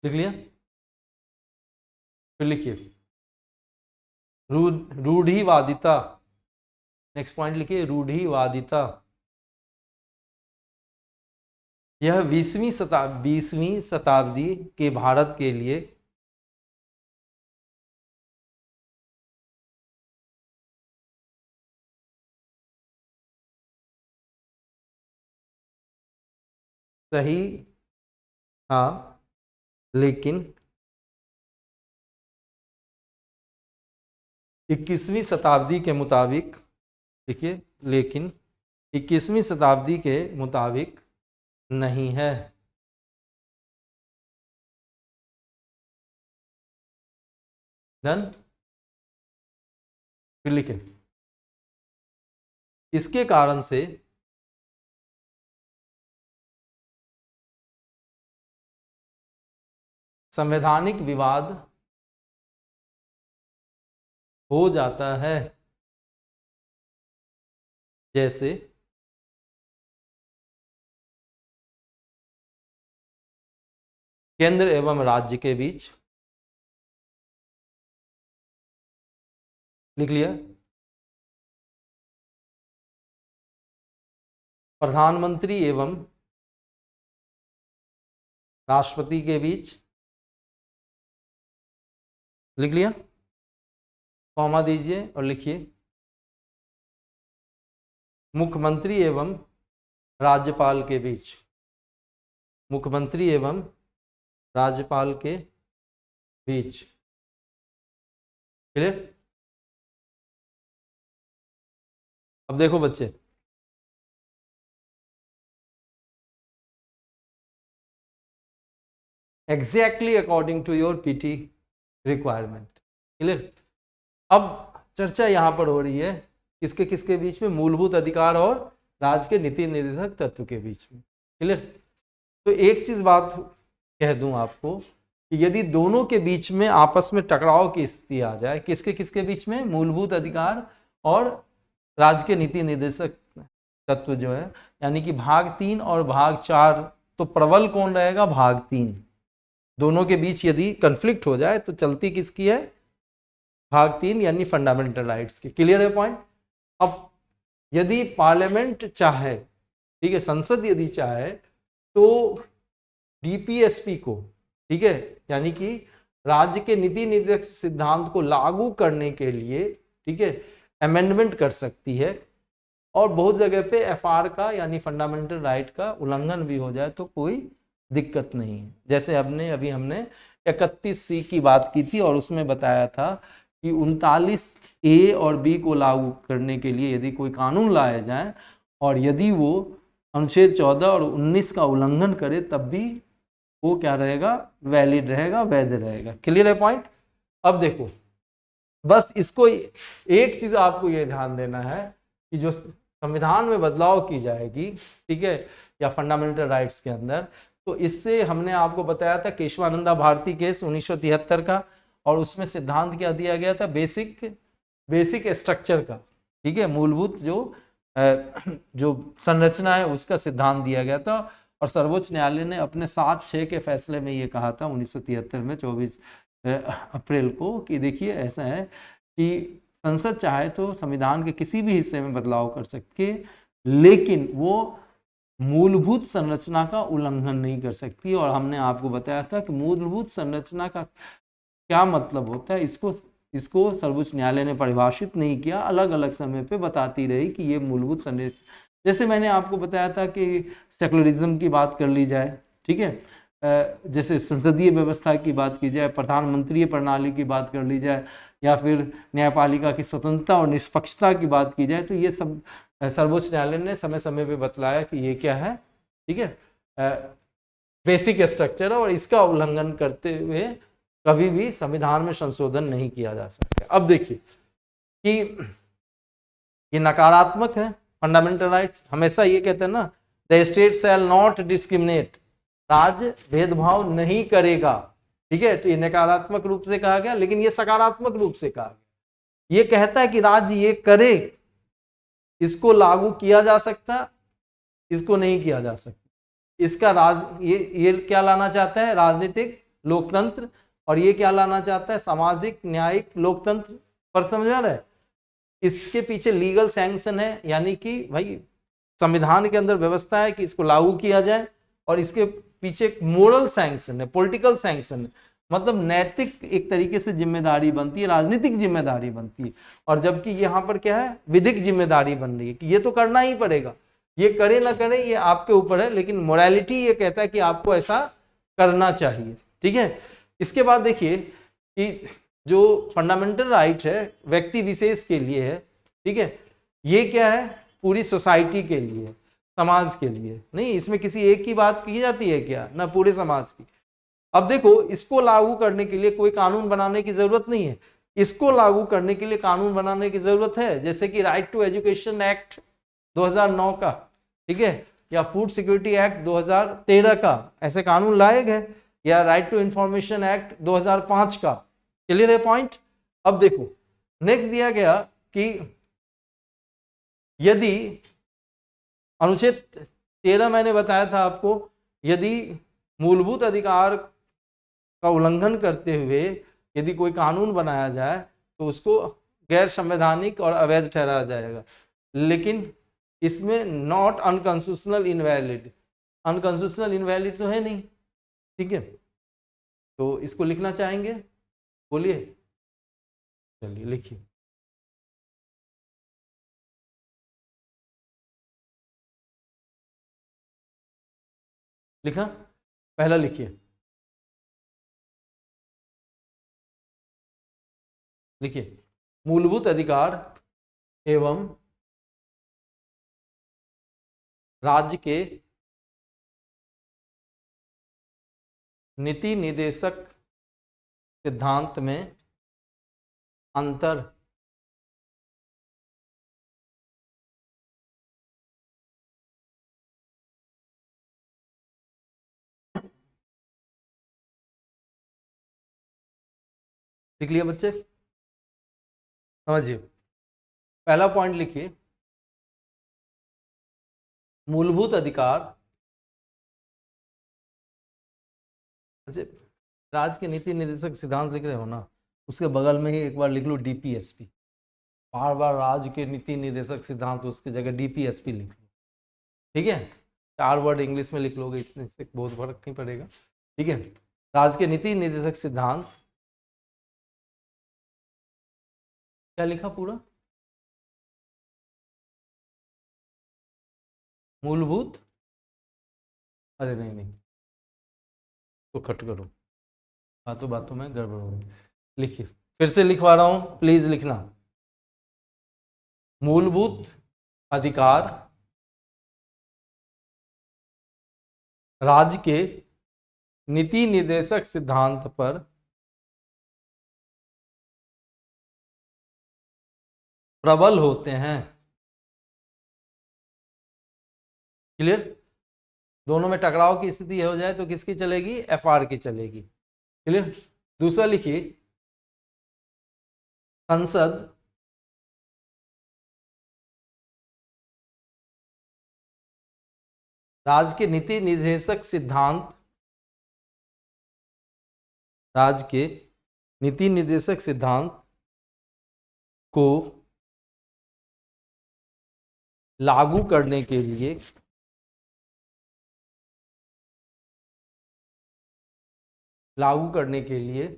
लिख लिया? फिर लिखिए, रूढ़िवादिता। नेक्स्ट पॉइंट लिखिए, रूढ़िवादिता। यह 20वीं शताब्दी के भारत के लिए सही था, लेकिन 21वीं शताब्दी के मुताबिक, देखिए, लेकिन 21वीं शताब्दी के मुताबिक नहीं है। डन? फिर लिखे, इसके कारण से संवैधानिक विवाद हो जाता है, जैसे केंद्र एवं राज्य के बीच। लिख लिया? प्रधानमंत्री एवं राष्ट्रपति के बीच। लिख लिया? कॉमा दीजिए और लिखिए, मुख्यमंत्री एवं राज्यपाल के बीच। मुख्यमंत्री एवं राज्यपाल के बीच। क्लियर? अब देखो बच्चे, exactly according to your PT requirement. Clear? अब चर्चा यहां पर हो रही है किसके किसके बीच में? मूलभूत अधिकार और राज्य के नीति निर्देशक तत्व के बीच में। क्लियर? तो एक चीज बात कह दूं आपको कि यदि दोनों के बीच में आपस में टकराव की स्थिति आ जाए, किसके किसके बीच में? मूलभूत अधिकार और राज्य के नीति निर्देशक तत्व जो है, यानी कि भाग 3 और भाग 4, तो प्रबल कौन रहेगा? भाग 3। दोनों के बीच यदि कंफ्लिक्ट हो जाए तो चलती किसकी है? भाग 3 यानी फंडामेंटल राइट्स की। क्लियर है पॉइंट? अब यदि पार्लियामेंट चाहे, ठीक है, संसद यदि चाहे तो डीपीएसपी को, ठीक है, यानी कि राज्य के नीति निर्देशक सिद्धांत को लागू करने के लिए, ठीक है, अमेंडमेंट कर सकती है। और बहुत जगह पे एफआर का यानी फंडामेंटल राइट का उल्लंघन भी हो जाए तो कोई दिक्कत नहीं है। जैसे हमने 31C की बात की थी और उसमें बताया था कि 39A और B को लागू करने के लिए यदि कोई कानून लाए जाए और यदि वो अनुच्छेद 14 और 19 का उल्लंघन करे तब भी वो क्या रहेगा? वैलिड रहेगा, वैध रहेगा। क्लियर है पॉइंट? अब देखो, बस इसको एक चीज आपको ये ध्यान देना है कि जो संविधान में बदलाव की जाएगी, ठीक है, या फंडामेंटल राइट्स के अंदर, तो इससे हमने आपको बताया था केशवानंदा भारती केस 1973 का, और उसमें सिद्धांत क्या दिया गया था? बेसिक स्ट्रक्चर का, ठीक है, मूलभूत जो संरचना है उसका सिद्धांत दिया गया था। और सर्वोच्च न्यायालय ने अपने 7/6 के फैसले में ये कहा था 1973 में 24 अप्रैल को कि देखिए ऐसा है कि संसद चाहे तो संविधान के किसी भी हिस्से में बदलाव कर सकती है, लेकिन वो मूलभूत संरचना का उल्लंघन नहीं कर सकती। और हमने आपको बताया था कि मूलभूत संरचना का क्या मतलब होता है, इसको सर्वोच्च न्यायालय ने परिभाषित नहीं किया, अलग अलग समय पे बताती रही कि ये मूलभूत संरचना, जैसे मैंने आपको बताया था कि सेकुलरिज्म की बात कर ली जाए, ठीक है, जैसे संसदीय व्यवस्था की बात की जाए, प्रधानमंत्री प्रणाली की बात कर ली जाए, या फिर न्यायपालिका की स्वतंत्रता और निष्पक्षता की बात की जाए, तो ये सब सर्वोच्च न्यायालय ने समय समय पे बतलाया कि ये क्या है, ठीक है, बेसिक स्ट्रक्चर है, और इसका उल्लंघन करते हुए कभी भी संविधान में संशोधन नहीं किया जा सकता। अब देखिए कि ये नकारात्मक है, फंडामेंटल राइट्स हमेशा ये कहते हैं ना, the state shall not discriminate, राज्य भेदभाव नहीं करेगा, ठीक है, तो ये नकारात्मक रूप से कहा गया, लेकिन ये सकारात्मक रूप से कहा गया, ये कहता है कि राज्य ये करे, इसको लागू किया जा सकता, इसको नहीं किया जा सकता, इसका ये क्या लाना चाहता है, राजनीतिक लोकतंत्र, और ये क्या लाना चाहता है, सामाजिक न्यायिक लोकतंत्र। फर्क समझ में आ रहा है? इसके पीछे लीगल सैंक्शन है, यानी कि भाई संविधान के अंदर व्यवस्था है कि इसको लागू किया जाए, और इसके पीछे एक मोरल सैंक्शन है, पॉलिटिकल सैंक्शन है, मतलब नैतिक एक तरीके से जिम्मेदारी बनती है, राजनीतिक जिम्मेदारी बनती है। और जबकि यहाँ पर क्या है, विधिक जिम्मेदारी बन रही है कि ये तो करना ही पड़ेगा, ये करे ना करे ये आपके ऊपर है, लेकिन मोरालिटी ये कहता है कि आपको ऐसा करना चाहिए, ठीक है। इसके बाद देखिए कि जो फंडामेंटल राइट है व्यक्ति विशेष के लिए है, ठीक है, ये क्या है, पूरी सोसाइटी के लिए, समाज के लिए नहीं, इसमें किसी एक की बात की जाती है क्या, ना पूरे समाज की। अब देखो, इसको लागू करने के लिए कोई कानून बनाने की जरूरत नहीं है, इसको लागू करने के लिए कानून बनाने की जरूरत है, जैसे कि राइट टू एजुकेशन एक्ट 2009 का, ठीक है, या फूड सिक्योरिटी एक्ट 2013 का, ऐसे कानून लाए गए, या राइट टू इंफॉर्मेशन एक्ट 2005 का। क्लियर है पॉइंट? अब देखो नेक्स्ट दिया गया कि यदि अनुच्छेद 13 मैंने बताया था आपको, यदि मूलभूत अधिकार का उल्लंघन करते हुए यदि कोई कानून बनाया जाए तो उसको गैर संवैधानिक और अवैध ठहराया जाएगा, लेकिन इसमें not unconstitutional invalid, unconstitutional invalid तो है नहीं, ठीक है, तो इसको लिखना चाहेंगे, बोलिए, चलिए लिखिए। लिखा? पहला लिखिए, लिखिए, मूलभूत अधिकार एवं राज्य के नीति निदेशक सिद्धांत में अंतर लिख लिया बच्चे? समझिए, पहला पॉइंट लिखिए, मूलभूत अधिकार, अच्छा, राज्य के नीति निर्देशक सिद्धांत लिख रहे हो ना, उसके बगल में ही एक बार लिख लो डीपीएसपी, बार बार राज्य के नीति निर्देशक सिद्धांत, उसकी जगह डीपीएसपी लिख लो, ठीक है, 4 वर्ड इंग्लिश में लिख लोगे, इतने से बहुत फर्क नहीं पड़ेगा, ठीक है। राज्य के नीति निर्देशक सिद्धांत, क्या लिखा पूरा, मूलभूत, अरे नहीं नहीं, तो कट करो, बातों बातों में गड़बड़ हो रही, लिखिए, फिर से लिखवा रहा हूं, प्लीज लिखना, मूलभूत अधिकार राज्य के नीति निर्देशक सिद्धांत पर प्रबल होते हैं। क्लियर? दोनों में टकराव की स्थिति हो जाए तो किसकी चलेगी, एफआर की चलेगी। क्लियर? दूसरा लिखिए, संसद राज्य के नीति निर्देशक सिद्धांत, राज्य के नीति निर्देशक सिद्धांत को लागू करने के लिए लागू करने के लिए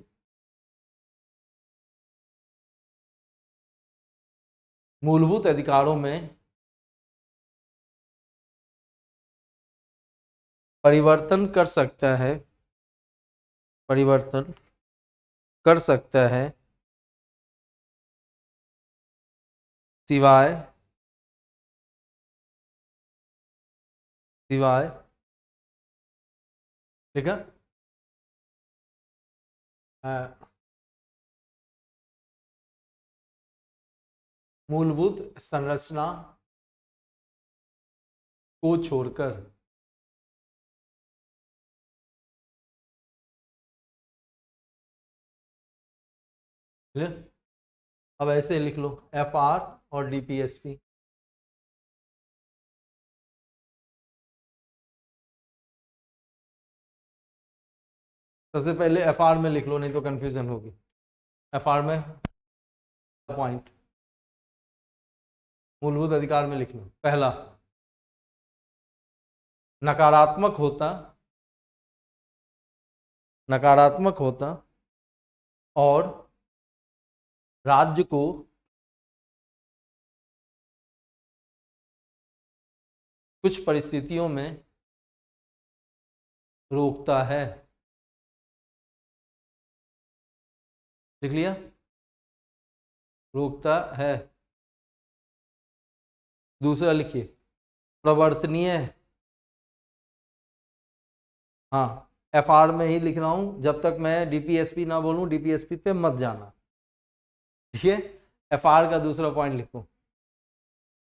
मूलभूत अधिकारों में परिवर्तन कर सकता है, परिवर्तन कर सकता है, सिवाय सिवाय ठीक है मूलभूत संरचना को छोड़कर। क्लियर? अब ऐसे लिख लो एफआर और डीपीएसपी। सबसे पहले एफआर में लिख लो, नहीं तो कंफ्यूजन होगी। एफआर में पॉइंट मूलभूत अधिकार में लिख लो। पहला, नकारात्मक होता, नकारात्मक होता और राज्य को कुछ परिस्थितियों में रोकता है। लिख लिया? रोकता है। दूसरा लिखिए, प्रवर्तनीय। हाँ, एफआर में ही लिख रहा हूं, जब तक मैं डीपीएसपी ना बोलूं डीपीएसपी पे मत जाना। ठीक है? एफआर का दूसरा पॉइंट लिखो,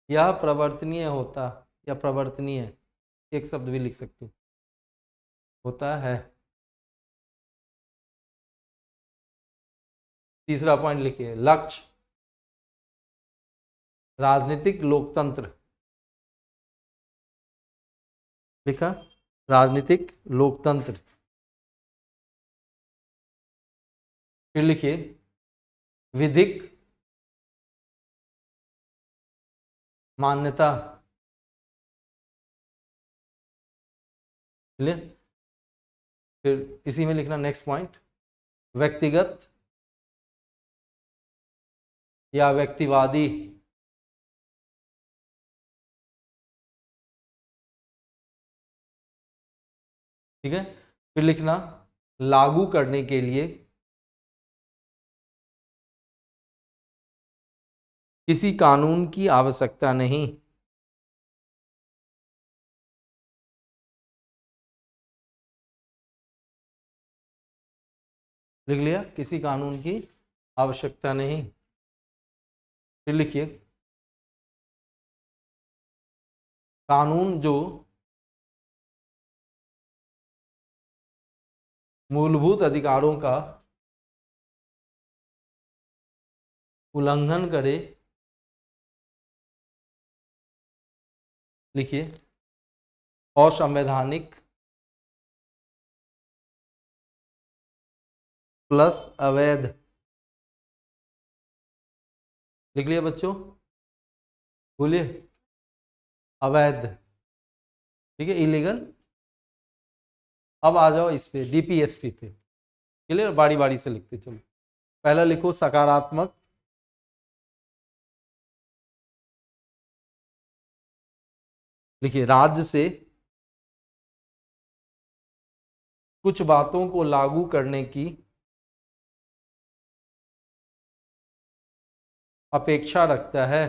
यह प्रवर्तनीय होता या प्रवर्तनीय, एक शब्द भी लिख सकते हो, होता है। तीसरा पॉइंट लिखिए, लक्ष्य राजनीतिक लोकतंत्र। लिखा? राजनीतिक लोकतंत्र। फिर लिखिए, विधिक मान्यता। क्लियर? फिर इसी में लिखना नेक्स्ट पॉइंट, व्यक्तिगत या व्यक्तिवादी। ठीक है? फिर लिखना, लागू करने के लिए किसी कानून की आवश्यकता नहीं। लिख लिया? किसी कानून की आवश्यकता नहीं। फिर लिखिए, कानून जो मूलभूत अधिकारों का उल्लंघन करे, लिखिए, असंवैधानिक प्लस अवैध। लिख लिया बच्चों? बोलिए, अवैध। ठीक है, इलीगल। अब आ जाओ इस पे, डीपीएसपी पे। क्लियर? बारी बारी से लिखते चलो। पहला लिखो, सकारात्मक। लिखिए, राज्य से कुछ बातों को लागू करने की अपेक्षा रखता है।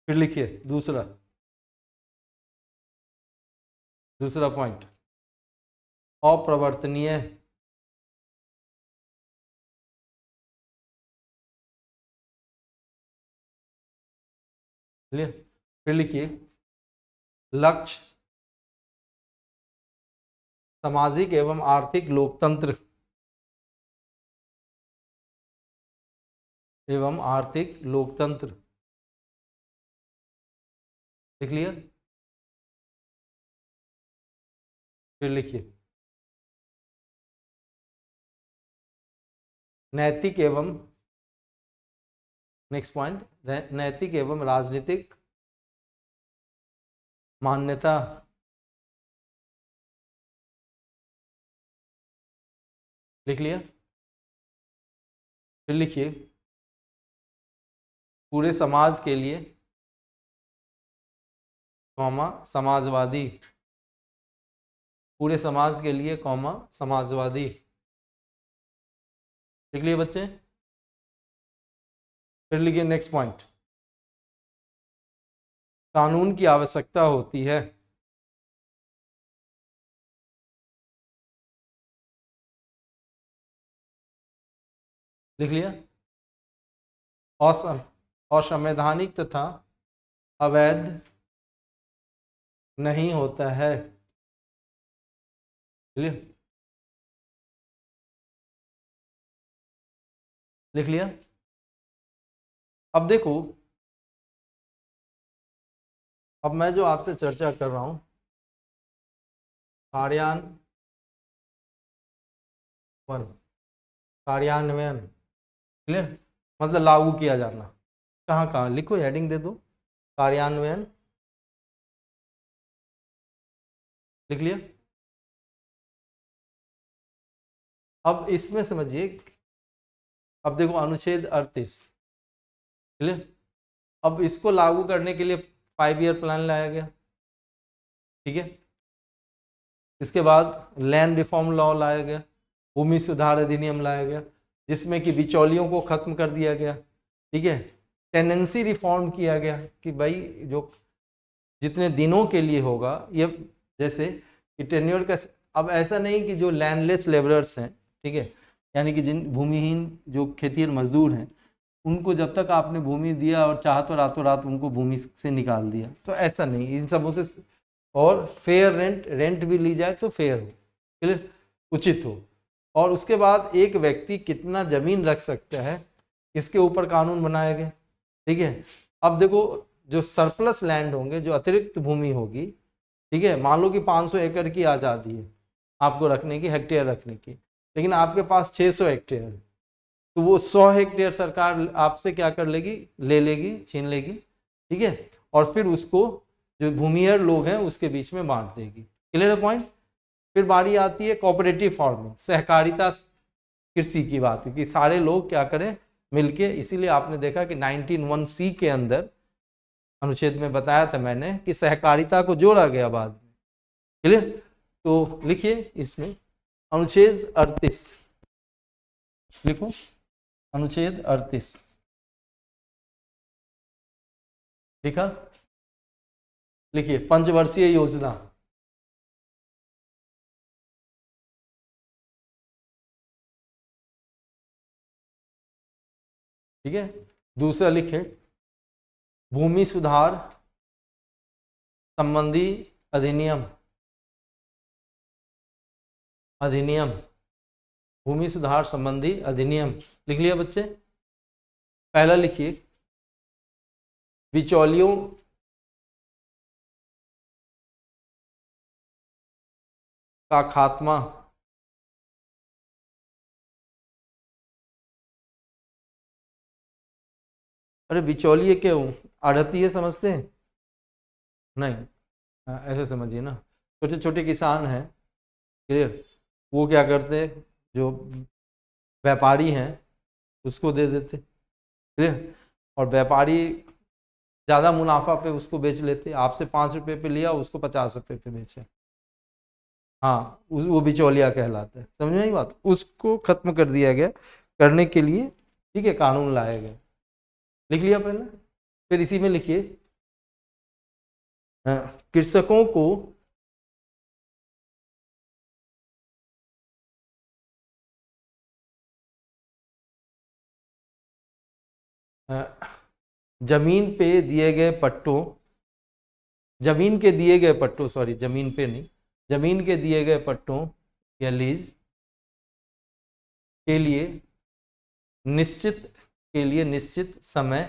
फिर लिखिए दूसरा, दूसरा पॉइंट, अप्रवर्तनीय। क्लियर? फिर लिखिए, लक्ष्य सामाजिक एवं आर्थिक लोकतंत्र एवं आर्थिक लोकतंत्र। लिख लिया? फिर लिखिए, नैतिक एवं, नेक्स्ट पॉइंट, नैतिक एवं राजनीतिक मान्यता, लिख लिया। फिर लिखिए पूरे समाज के लिए, कॉमा समाजवादी, पूरे समाज के लिए, कॉमा समाजवादी। लिख लिए बच्चे। फिर लिखिए नेक्स्ट पॉइंट, कानून की आवश्यकता होती है। लिख लिया। असंवैधानिक तथा अवैध नहीं होता है। लिख लिया। अब देखो, अब मैं जो आपसे चर्चा कर रहा हूं, कार्यान्वयन, क्लियर, मतलब लागू किया जाना। कहाँ कहाँ लिखो, हेडिंग दे दो, कार्यान्वयन। लिख लिया। अब इसमें समझिए, अब देखो अनुच्छेद 38, क्लियर। अब इसको लागू करने के लिए 5 ईयर प्लान लाया गया, ठीक है। इसके बाद लैंड रिफॉर्म लॉ लाया गया, भूमि सुधार अधिनियम लाया गया, जिसमें कि बिचौलियों को खत्म कर दिया गया, ठीक है। टेनेंसी रिफॉर्म किया गया कि भाई जो जितने दिनों के लिए होगा ये, जैसे कि टेन्योर का, अब ऐसा नहीं कि जो लैंडलेस लेबरर्स हैं, ठीक है, यानी कि जिन भूमिहीन जो खेतिहर मजदूर हैं, उनको जब तक आपने भूमि दिया और चाहा तो रातों रात उनको भूमि से निकाल दिया, तो ऐसा नहीं, इन सबों से। और फेयर रेंट, रेंट भी ली जाए तो फेयर हो, क्लियर, उचित हो। और उसके बाद एक व्यक्ति कितना जमीन रख सकता है, इसके ऊपर कानून बनाया गया, ठीक है। अब देखो, जो सरप्लस लैंड होंगे, जो अतिरिक्त भूमि होगी, ठीक है, मान लो कि 500 एकड़ की आज़ादी है आपको रखने की, हेक्टेयर रखने की, लेकिन आपके पास 600 हेक्टेयर है, तो वो 100 हेक्टेयर सरकार आपसे क्या कर लेगी, ले लेगी, छीन लेगी, ठीक है। और फिर उसको जो भूमिहीन लोग हैं उसके बीच में बांट देगी, क्लियर है पॉइंट। फिर बारी आती है कोऑपरेटिव फार्मिंग, सहकारिता कृषि की बात है कि सारे लोग क्या करें, मिलके। इसीलिए आपने देखा कि 19(1)(c) के अंदर अनुच्छेद में बताया था मैंने कि सहकारिता को जोड़ा गया बाद में, क्लियर। तो लिखिए इसमें अनुच्छेद 38, लिखो अनुच्छेद 38, लिखा। लिखिए पंचवर्षीय योजना, ठीक है। दूसरा लिखे भूमि सुधार संबंधी अधिनियम, अधिनियम, भूमि सुधार संबंधी अधिनियम। लिख लिया बच्चे। पहला लिखिए बिचौलियों का खात्मा, अरे बिचौलिए क्यों, आढ़तिए समझते हैं, नहीं, ऐसे समझिए ना, छोटे छोटे किसान हैं, क्लियर, वो क्या करते हैं, जो व्यापारी हैं उसको दे देते, क्लियर, और व्यापारी ज़्यादा मुनाफा पे उसको बेच लेते, आपसे 5 रुपये पे लिया, उसको 50 रुपये पे बेचे, हाँ वो बिचौलिया कहलाता है, समझ में आई बात, उसको खत्म कर दिया गया, करने के लिए, ठीक है, कानून लाया गया। लिख लिया पहले। फिर इसी में लिखिए कृषकों को जमीन पे दिए गए पट्टों, जमीन के दिए गए पट्टों, सॉरी जमीन पे नहीं, जमीन के दिए गए पट्टों या लीज के लिए निश्चित, के लिए निश्चित समय,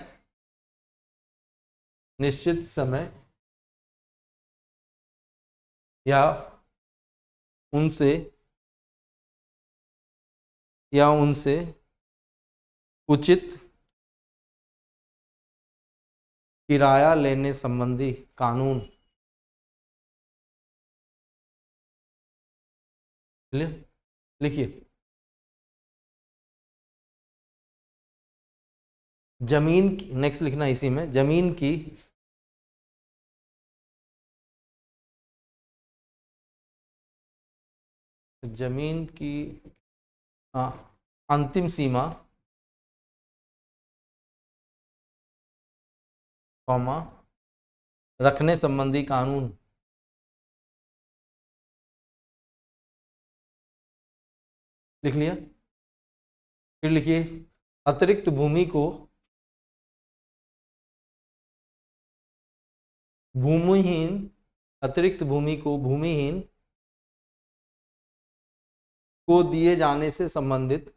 निश्चित समय या उनसे, या उनसे उचित किराया लेने संबंधी कानून, क्लियर, लिखिए जमीन की, नेक्स्ट लिखना इसी में, जमीन की हाँ, अंतिम सीमा कॉमा रखने संबंधी कानून। लिख लिया, फिर लिखिए अतिरिक्त भूमि को भूमिहीन, अतिरिक्त भूमि को भूमिहीन को दिए जाने से संबंधित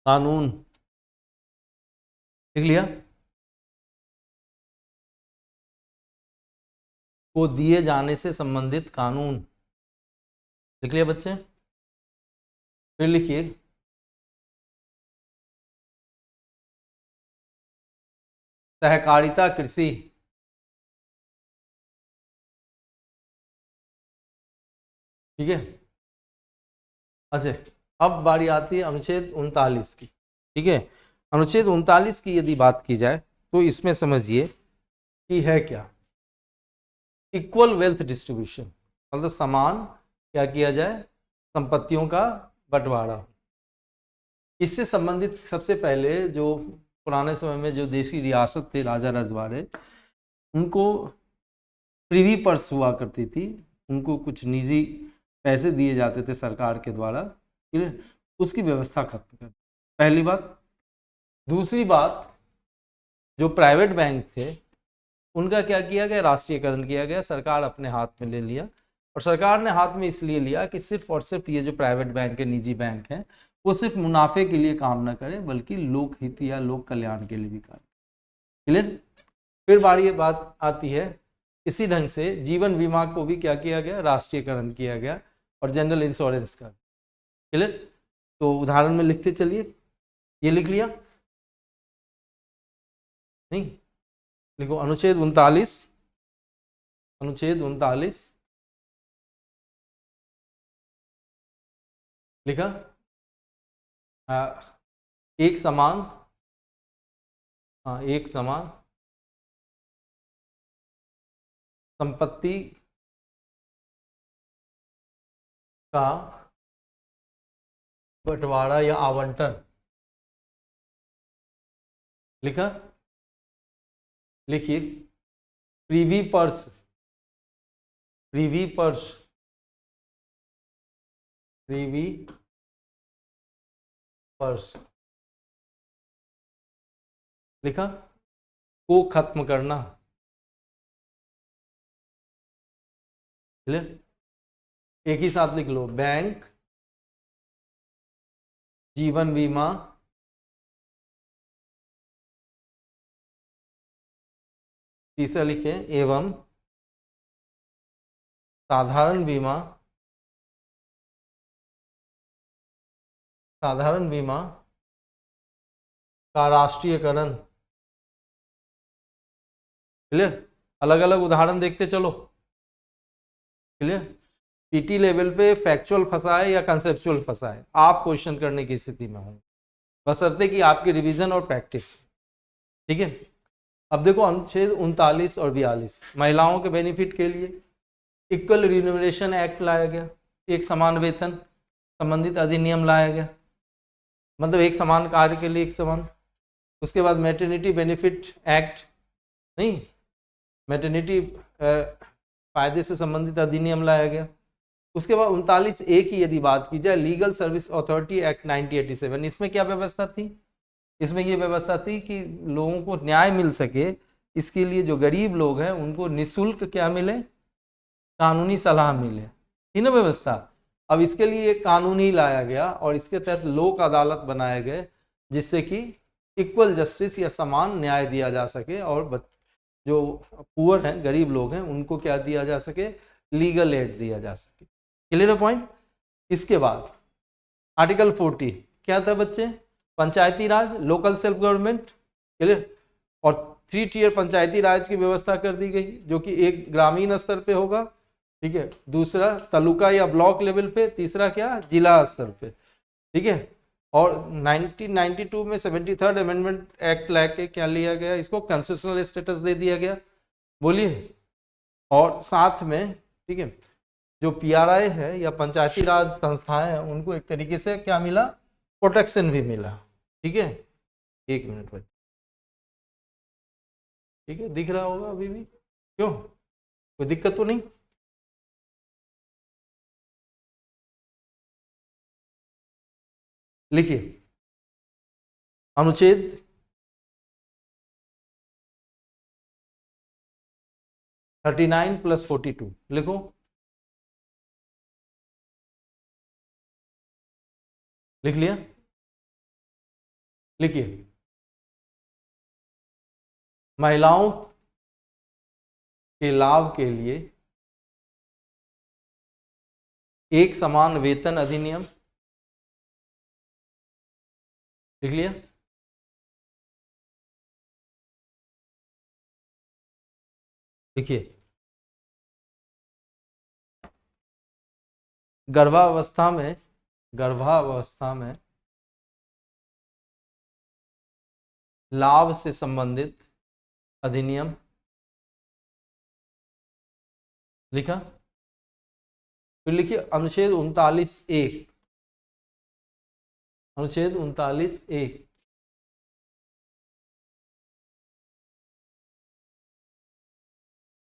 कानून। लिख लिया, को दिए जाने से संबंधित कानून। लिख लिया बच्चे, फिर लिखिए सहकारिता कृषि। ठीक है, अच्छा अब बारी आती है अनुच्छेद 39 की। ठीक है, अनुच्छेद 39 की यदि बात की जाए तो इसमें समझिए कि है क्या, इक्वल वेल्थ डिस्ट्रीब्यूशन, मतलब समान क्या किया जाए, संपत्तियों का बंटवारा। इससे संबंधित सबसे पहले जो पुराने समय में जो देशी रियासत थे, राजा रजवाड़े, उनको प्रिवी पर्स हुआ करती थी, उनको कुछ निजी पैसे दिए जाते थे सरकार के द्वारा। ठीक है, उसकी व्यवस्था खत्म कर, पहली बात। दूसरी बात, जो प्राइवेट बैंक थे उनका क्या किया गया, राष्ट्रीयकरण किया गया, सरकार अपने हाथ में ले लिया। और सरकार ने हाथ में इसलिए लिया कि सिर्फ और सिर्फ ये जो प्राइवेट बैंक है, निजी बैंक हैं, वो सिर्फ मुनाफे के लिए काम न करें बल्कि लोकहित या लोक कल्याण के लिए भी काम। क्लियर, फिर बारी बात आती है, इसी ढंग से जीवन बीमा को भी क्या किया गया, राष्ट्रीयकरण किया गया, और जनरल इंश्योरेंस का। क्लियर, तो उदाहरण में लिखते चलिए, ये लिख लिया नहीं, लिखो अनुच्छेद 39, अनुच्छेद 39 लिखा, एक समान, हाँ एक समान संपत्ति का बंटवारा या आवंटन। लिखा, लिखिए Privi purse, Privi purse, Privi purse. लिखा, को खत्म करना। क्लियर, एक ही साथ लिख लो, बैंक, जीवन बीमा, तीसरा लिखे एवं साधारण बीमा, साधारण बीमा का राष्ट्रीयकरण। क्लियर, अलग अलग उदाहरण देखते चलो। क्लियर, पीटी लेवल पे फैक्चुअल फंसाए या कंसेप्चुअल फंसाए, आप क्वेश्चन करने की स्थिति में होंगे, बशर्ते कि आपकी रिवीजन और प्रैक्टिस। ठीक है, अब देखो अनुच्छेद 39 और 42, महिलाओं के बेनिफिट के लिए इक्वल रिम्यूनरेशन एक्ट लाया गया, एक समान वेतन संबंधित अधिनियम लाया गया, मतलब एक समान कार्य के लिए एक समान। उसके बाद मैटरनिटी बेनिफिट एक्ट, नहीं, मैटरनिटी फायदे से संबंधित अधिनियम लाया गया। उसके बाद 39A की यदि बात की जाए, लीगल सर्विस अथॉरिटी एक्ट 1987, इसमें क्या व्यवस्था थी, इसमें ये व्यवस्था थी कि लोगों को न्याय मिल सके, इसके लिए जो गरीब लोग हैं उनको निःशुल्क क्या मिले, कानूनी सलाह मिले, थी ना व्यवस्था। अब इसके लिए एक कानून ही लाया गया और इसके तहत लोक अदालत बनाए गए, जिससे कि इक्वल जस्टिस या समान न्याय दिया जा सके, और जो पुअर हैं, गरीब लोग हैं, उनको क्या दिया जा सके, लीगल एड दिया जा सके। Clear point. इसके बाद आर्टिकल 40 क्या था बच्चे, पंचायती राज, लोकल सेल्फ गवर्नमेंट। क्लियर, और 3 टियर पंचायती राज की व्यवस्था कर दी गई, जो कि एक ग्रामीण स्तर पे होगा, ठीक है, दूसरा तालुका या ब्लॉक लेवल पे, तीसरा क्या, जिला स्तर पे, ठीक है। और 1992 में 73rd अमेंडमेंट एक्ट लाके क्या लिया गया, इसको कॉन्स्टिट्यूशनल स्टेटस दे दिया गया, बोलिए। और साथ में, ठीक है, जो पीआरआई है या पंचायती राज संस्थाएं हैं, उनको एक तरीके से क्या मिला, प्रोटेक्शन भी मिला, ठीक है। 1 मिनट बच्चे, ठीक है, दिख रहा होगा अभी भी, क्यों, कोई दिक्कत तो नहीं? लिखिए, अनुच्छेद 39 + 42 लिखो। लिख लिया? लिखिए, महिलाओं के लाभ के लिए एक समान वेतन अधिनियम। लिख लिया? लिखिए, गर्भावस्था में लाभ से संबंधित अधिनियम। लिखा? फिर लिखिए अनुच्छेद 39(a). अनुच्छेद 39(a),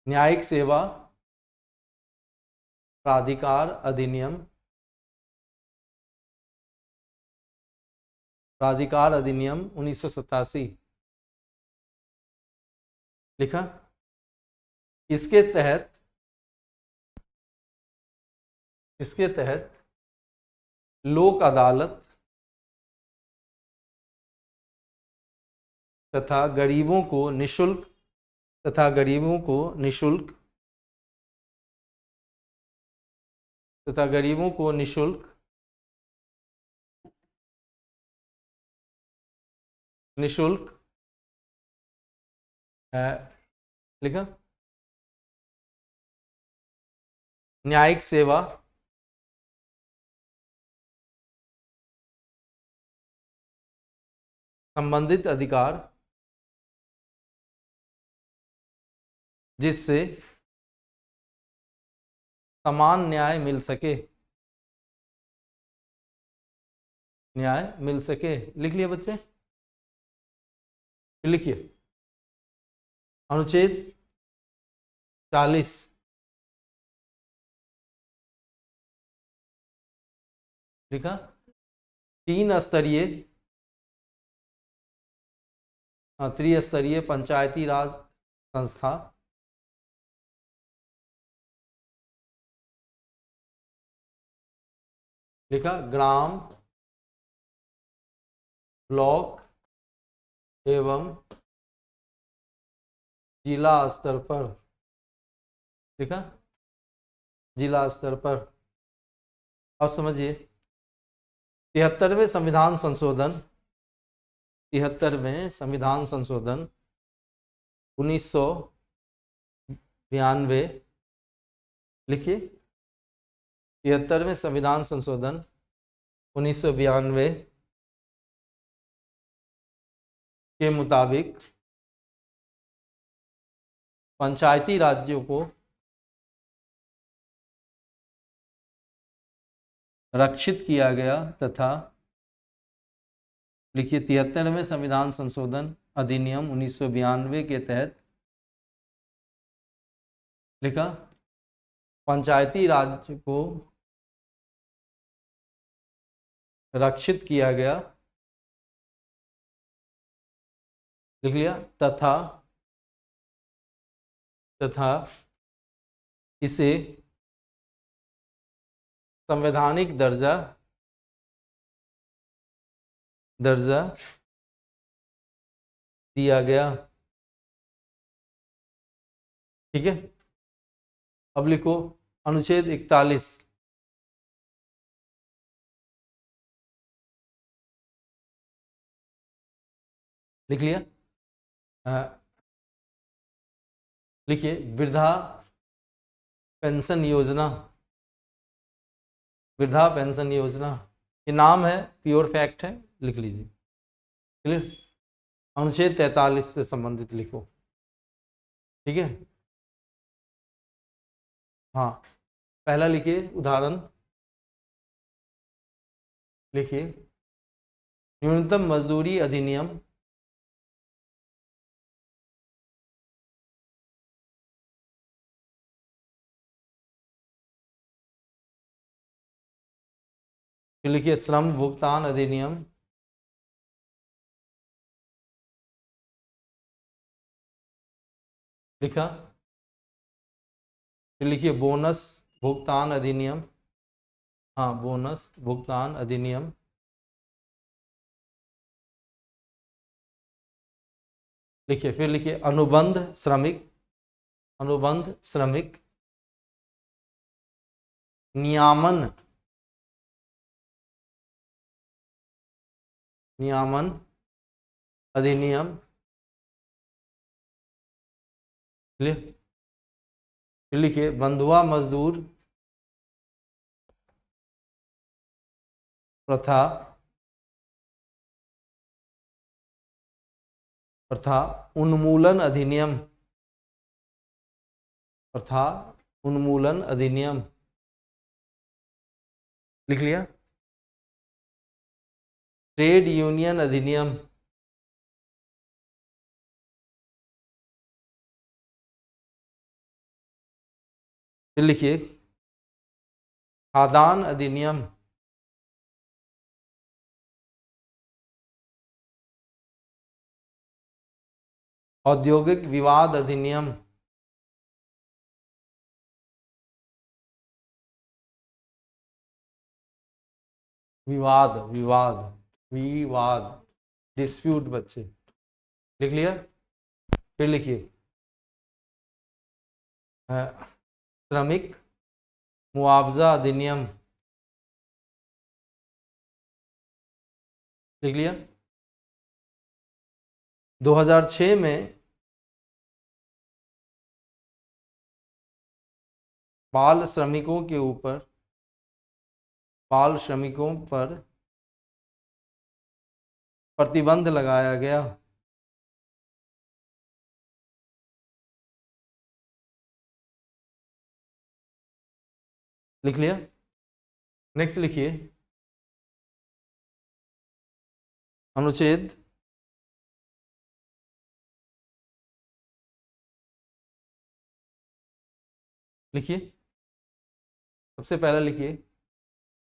न्यायिक सेवा प्राधिकार अधिनियम। प्राधिकार अधिनियम 1987। लिखा? इसके तहत लोक अदालत तथा गरीबों को निशुल्क तथा गरीबों को निशुल्क तथा गरीबों को निशुल्क निशुल्क लिखा? न्यायिक सेवा संबंधित अधिकार जिससे समान न्याय मिल सके। न्याय मिल सके। लिख लिया बच्चे? लिखिए, अनुच्छेद 40। लिखा? त्रिस्तरीय पंचायती राज संस्था लिखा? ग्राम, ब्लॉक एवं जिला स्तर पर। लिखा? जिला स्तर पर। अब समझिए, 73वें संविधान संशोधन 73वें संविधान संशोधन 1992। लिखिए, 73वें संविधान संशोधन 1992 के मुताबिक पंचायती राज्यों को रक्षित किया गया तथा, लिखिए, 73वें संविधान संशोधन अधिनियम 1992 के तहत, लिखा, पंचायती राज्य को रक्षित किया गया। लिख लिया? तथा इसे संवैधानिक दर्जा दिया गया। ठीक है, अब लिखो अनुच्छेद 41। लिख लिया? लिखिए वृद्धा पेंशन योजना, वृद्धा पेंशन योजना, ये नाम है, प्योर फैक्ट है, लिख लीजिए। क्लियर। अनुच्छेद 43 से संबंधित लिखो, ठीक है। हाँ, पहला लिखिए उदाहरण, लिखिए न्यूनतम मजदूरी अधिनियम, फिर लिखिए श्रम भुगतान अधिनियम, लिखा। फिर लिखिए बोनस भुगतान अधिनियम, हाँ बोनस भुगतान अधिनियम, लिखिए। फिर लिखिए अनुबंध श्रमिक, अनुबंध श्रमिक नियामन, नियामन अधिनियम, फिर लिखिए बंधुआ मजदूर प्रथा, प्रथा उन्मूलन अधिनियम, प्रथा उन्मूलन अधिनियम, लिख लिया। ट्रेड यूनियन अधिनियम, फिर लिखिए खाद्यान्न अधिनियम, औद्योगिक विवाद अधिनियम, विवाद विवाद विवाद डिस्प्यूट बच्चे, लिख लिया। फिर लिखिए श्रमिक मुआवजा अधिनियम, लिख लिया। 2006 में बाल श्रमिकों के ऊपर, बाल श्रमिकों पर प्रतिबंध लगाया गया, लिख लिया। नेक्स्ट लिखिए अनुच्छेद सबसे पहला लिखिए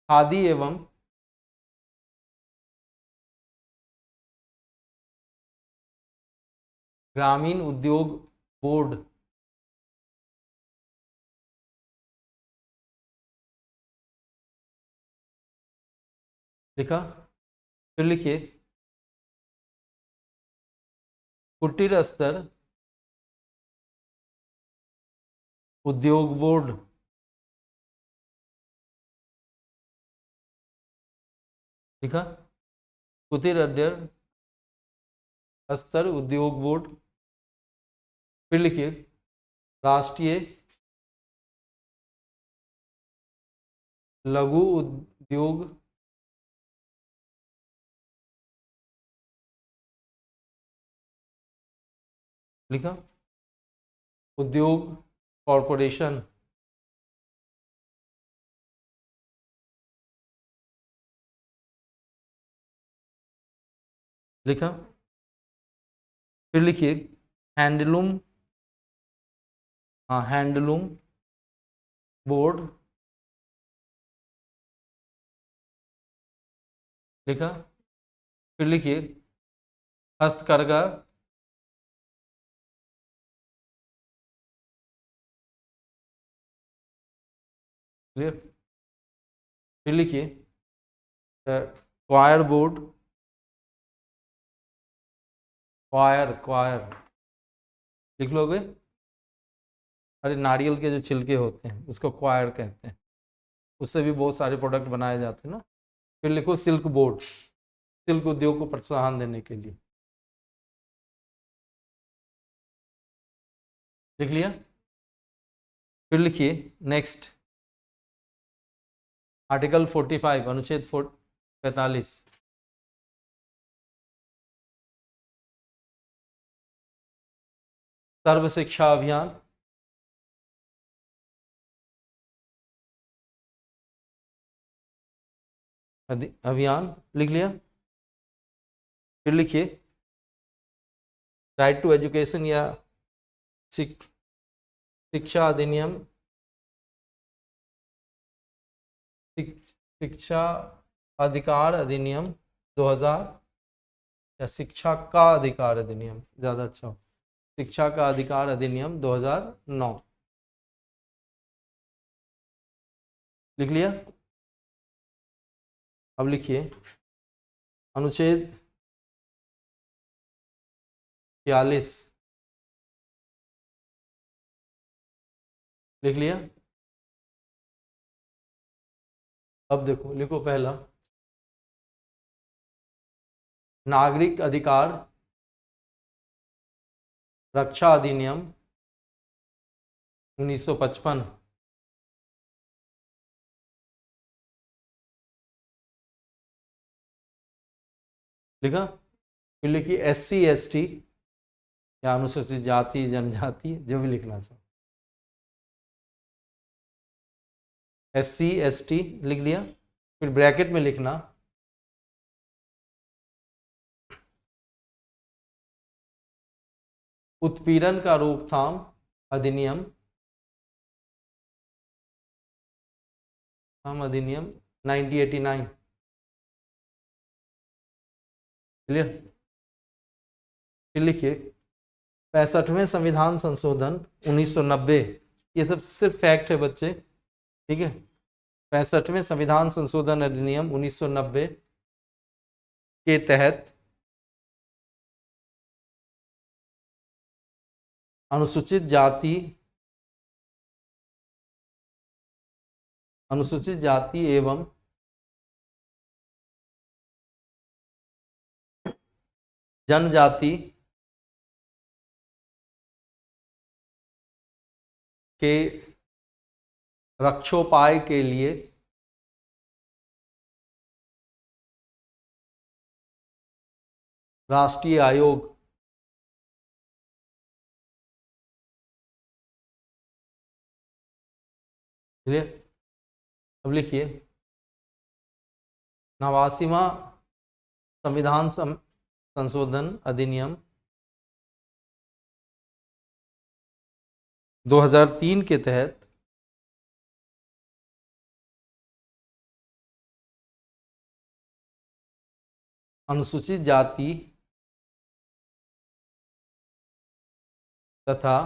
खादी एवं ग्रामीण उद्योग बोर्ड, लिखा। फिर लिखिए कुटीर स्तर उद्योग बोर्ड, लिखा। कुटीर स्तर उद्योग बोर्ड। फिर लिखिए राष्ट्रीय लघु उद्योग, लिखा। उद्योग कॉरपोरेशन, लिखा। फिर लिखिए हैंडलूम, हाँ हैंडलूम बोर्ड, लिखा। फिर लिखिए हस्तकरघा, क्लियर। फिर लिखिए क्वायर बोर्ड, क्वायर क्वायर, लिख लोगे। अरे नारियल के जो छिलके होते हैं उसको क्वायर कहते हैं, उससे भी बहुत सारे प्रोडक्ट बनाए जाते हैं ना। फिर लिखो सिल्क बोर्ड, सिल्क उद्योग को प्रोत्साहन देने के लिए। लिख लिया? फिर लिखिए नेक्स्ट, आर्टिकल 45 अनुच्छेद 45, सर्व शिक्षा अभियान। अभियान लिख लिया? फिर लिखिए राइट टू एजुकेशन या शिक्षा अधिनियम, शिक्षा अधिकार अधिनियम 2000, या शिक्षा का अधिकार अधिनियम ज्यादा अच्छा हो, शिक्षा का अधिकार अधिनियम 2009। लिख लिया? अब लिखिए अनुच्छेद 46। लिख लिया? अब देखो, लिखो पहला, नागरिक अधिकार रक्षा अधिनियम 1955। लिखा? फिर लिखिए SC ST या अनुसूचित जाति जनजाति, जो भी लिखना चाहो। SC ST लिख लिया? फिर ब्रैकेट में लिखना उत्पीड़न का रोकथाम अधिनियम, अधिनियम 1989। क्लियर? फिर लिखिए 65वें संविधान संशोधन 1990। ये सब सिर्फ फैक्ट है बच्चे, ठीक है? 65वें संविधान संशोधन अधिनियम 1990 के तहत अनुसूचित जाति एवं जनजाति के रक्षोपाय के लिए राष्ट्रीय आयोग अब लिखिए 89वां संविधान संशोधन अधिनियम 2003 के तहत अनुसूचित जाति तथा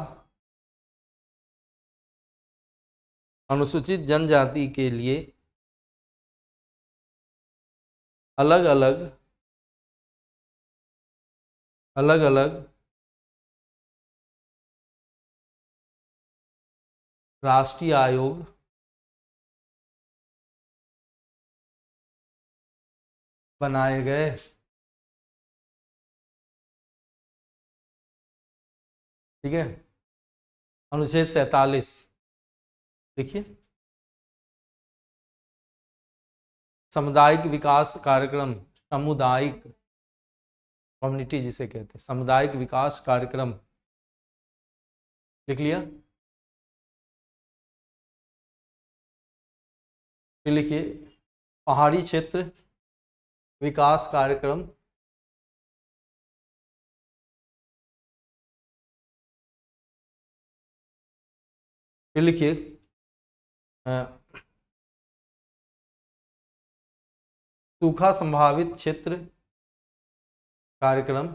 अनुसूचित जनजाति के लिए अलग अलग राष्ट्रीय आयोग बनाए गए। ठीक है? अनुच्छेद 47 देखिए, सामुदायिक विकास कार्यक्रम, सामुदायिक कम्युनिटी जिसे कहते हैं, सामुदायिक विकास कार्यक्रम। लिख लिया? फिर लिखिए पहाड़ी क्षेत्र विकास कार्यक्रम। फिर लिखिए सूखा संभावित क्षेत्र कार्यक्रम,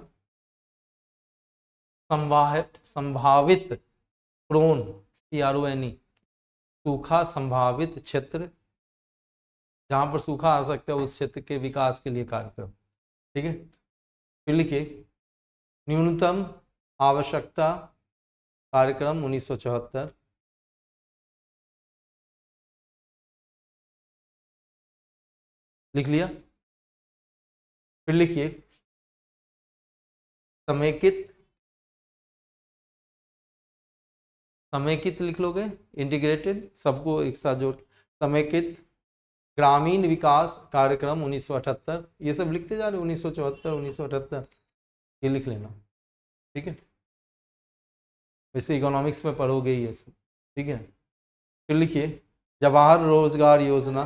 संभावित प्रोन PRONE, सूखा संभावित क्षेत्र, जहां पर सूखा आ सकता है उस क्षेत्र के विकास के लिए कार्यक्रम। ठीक है? फिर लिखिए न्यूनतम आवश्यकता कार्यक्रम 1974। लिख लिया? फिर लिखिए समेकित समेकित लिख लोगे, इंटीग्रेटेड, सबको एक साथ जोड़, समेकित ग्रामीण विकास कार्यक्रम 1978, ये सब लिखते जा रहे 1974 1978, ये लिख लेना, ठीक है। वैसे इकोनॉमिक्स में पढ़ोगे ये सब, ठीक है। फिर लिखिए जवाहर रोजगार योजना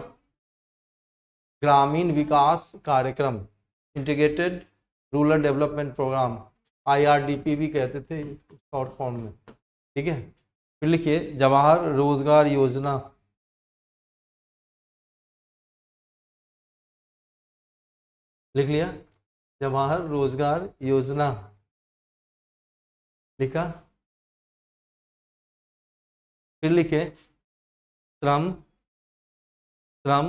ग्रामीण विकास कार्यक्रम, integrated rural development programme, IRDP भी कहते थे शॉर्ट फॉर्म में, ठीक है। फिर लिखिए जवाहर रोजगार योजना लिख लिया, जवाहर रोजगार योजना लिखा। फिर लिखे श्रम श्रम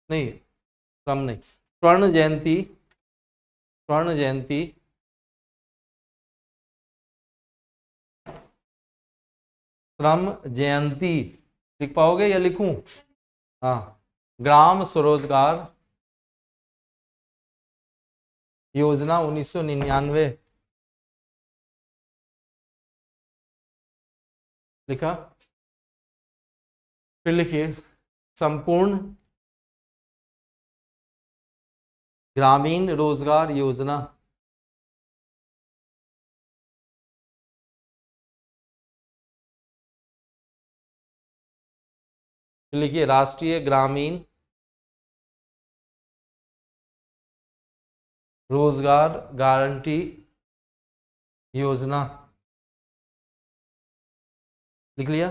नहीं श्रम नहीं स्वर्ण जयंती, स्वर्ण जयंती श्रम जयंती लिख पाओगे या लिखूं? हाँ, ग्राम स्वरोजगार योजना 1999 लिखा। फिर लिखिए संपूर्ण ग्रामीण रोजगार योजना फिर लिखिए राष्ट्रीय ग्रामीण रोजगार गारंटी योजना लिख लिया,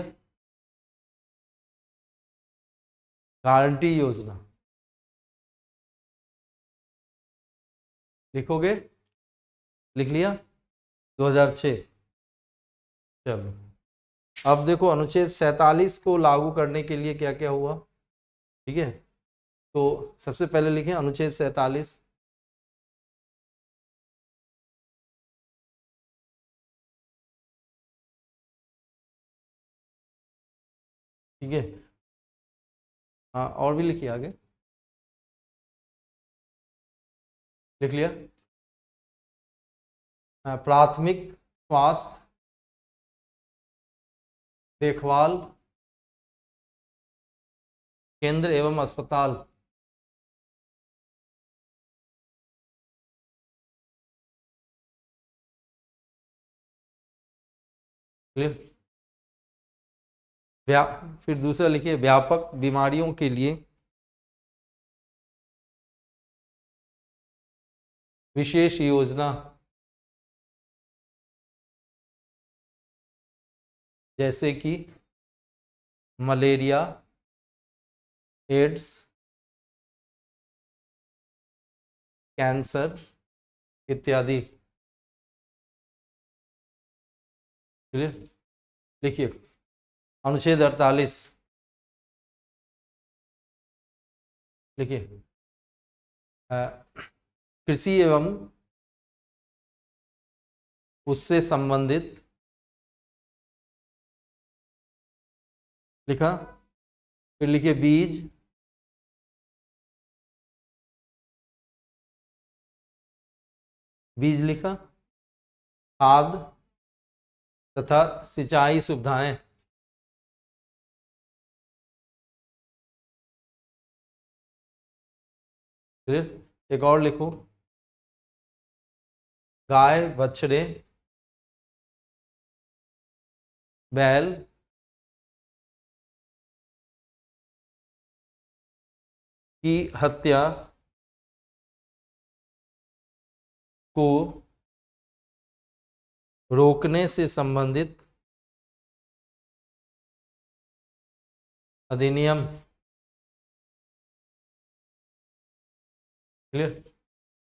गारंटी योजना लिखोगे, लिख लिया 2006। चलो अब देखो अनुच्छेद 47 को लागू करने के लिए क्या क्या हुआ, ठीक है। तो सबसे पहले लिखें अनुच्छेद 47, ठीक है। हाँ और भी लिखिए आगे, लिख लिया प्राथमिक स्वास्थ्य देखभाल केंद्र एवं अस्पताल, क्लियर। फिर दूसरा लिखिए व्यापक बीमारियों के लिए विशेष योजना, जैसे कि मलेरिया, एड्स, कैंसर इत्यादि, क्लियर। लिखिए अनुच्छेद 48 लिखिए कृषि एवं उससे संबंधित लिखा। फिर लिखिए बीज, बीज लिखा, खाद तथा सिंचाई सुविधाएं, फिर एक और लिखो गाय बछड़े बैल की हत्या को रोकने से संबंधित अधिनियम, क्लियर।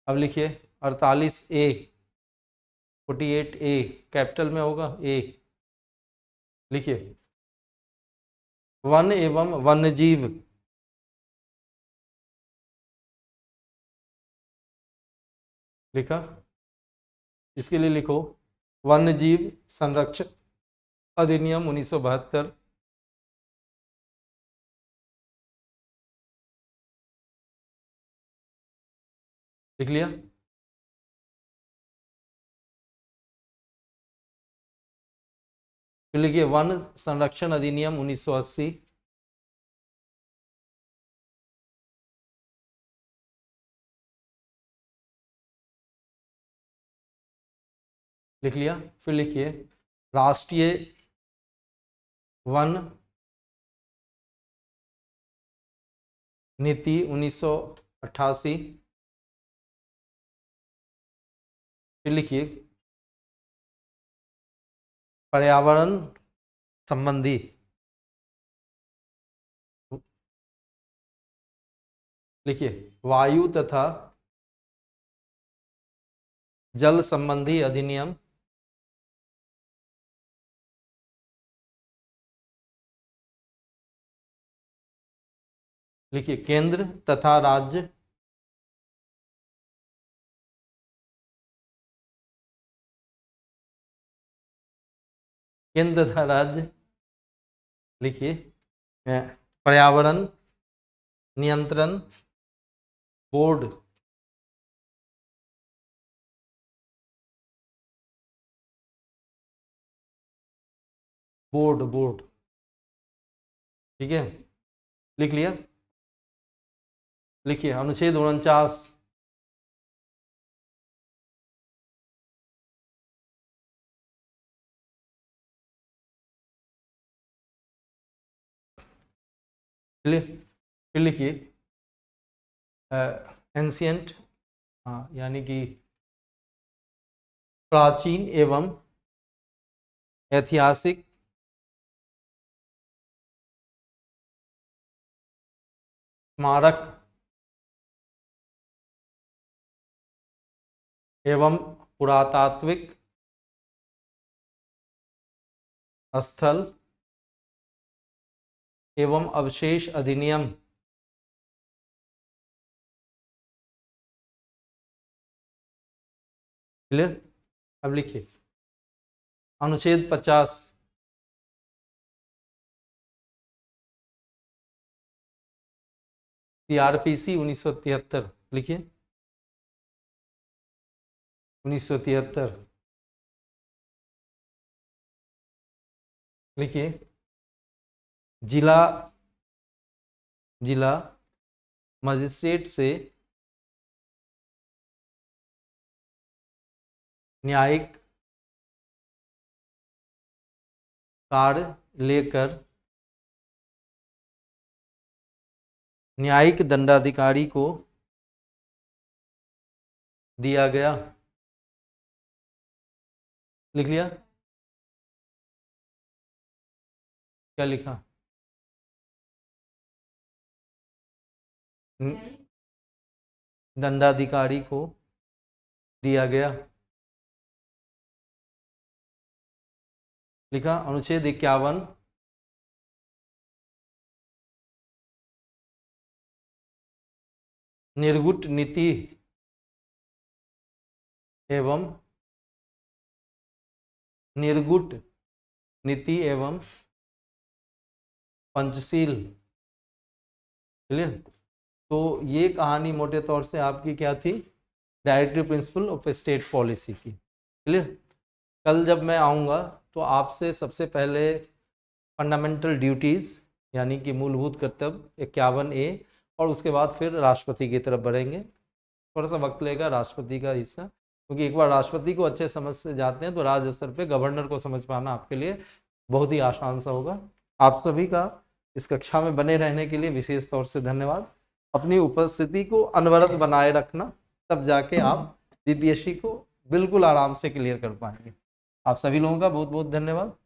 अब लिखिए 48A 48A कैपिटल में होगा ए, लिखिए वन एवं वन्यजीव लिखा। इसके लिए लिखो वन्यजीव संरक्षण अधिनियम 1972, लिख लिया। फिर लिखिए वन संरक्षण अधिनियम 1980, लिख लिया। फिर लिखिए राष्ट्रीय वन नीति 1988। फिर लिखिए पर्यावरण संबंधी लिखिए वायु तथा जल संबंधी अधिनियम लिखिए केंद्र तथा राज्य केंद्र तथा राज्य लिखिए पर्यावरण नियंत्रण बोर्ड बोर्ड बोर्ड ठीक है, लिख लिया। लिखिए अनुच्छेद 49 फिर लिखिए एंशियंट, हाँ यानी कि प्राचीन एवं ऐतिहासिक स्मारक एवं पुरातात्विक स्थल एवं अवशेष अधिनियम क्लियर। अब लिखिए अनुच्छेद 50 CRPC 1973 लिखिए 1973 लिखिए जिला जिला मजिस्ट्रेट से न्यायिक कार्य लेकर न्यायिक दंडाधिकारी को दिया गया। लिख लिया, क्या लिखा? दंडाधिकारी को दिया गया। लिखा अनुच्छेद 51 निर्गुट नीति एवं निर्गुट नीति एवं पंचशील। क्लियर। तो ये कहानी मोटे तौर से आपकी क्या थी, directive principle of state policy की। क्लियर। कल जब मैं आऊँगा तो आपसे सबसे पहले फंडामेंटल ड्यूटीज़ यानी कि मूलभूत कर्तव्य 51A और उसके बाद फिर राष्ट्रपति की तरफ बढ़ेंगे। थोड़ा सा वक्त लेगा राष्ट्रपति का हिस्सा, क्योंकि एक बार राष्ट्रपति को अच्छे समझ से जाते हैं तो राज्य स्तर पे गवर्नर को समझ पाना आपके लिए बहुत ही आसान सा होगा। आप सभी का इस कक्षा में बने रहने के लिए विशेष तौर से धन्यवाद। अपनी उपस्थिति को अनवरत बनाए रखना, तब जाके आप बीपीएससी को बिल्कुल आराम से क्लियर कर पाएंगे। आप सभी लोगों का बहुत बहुत धन्यवाद।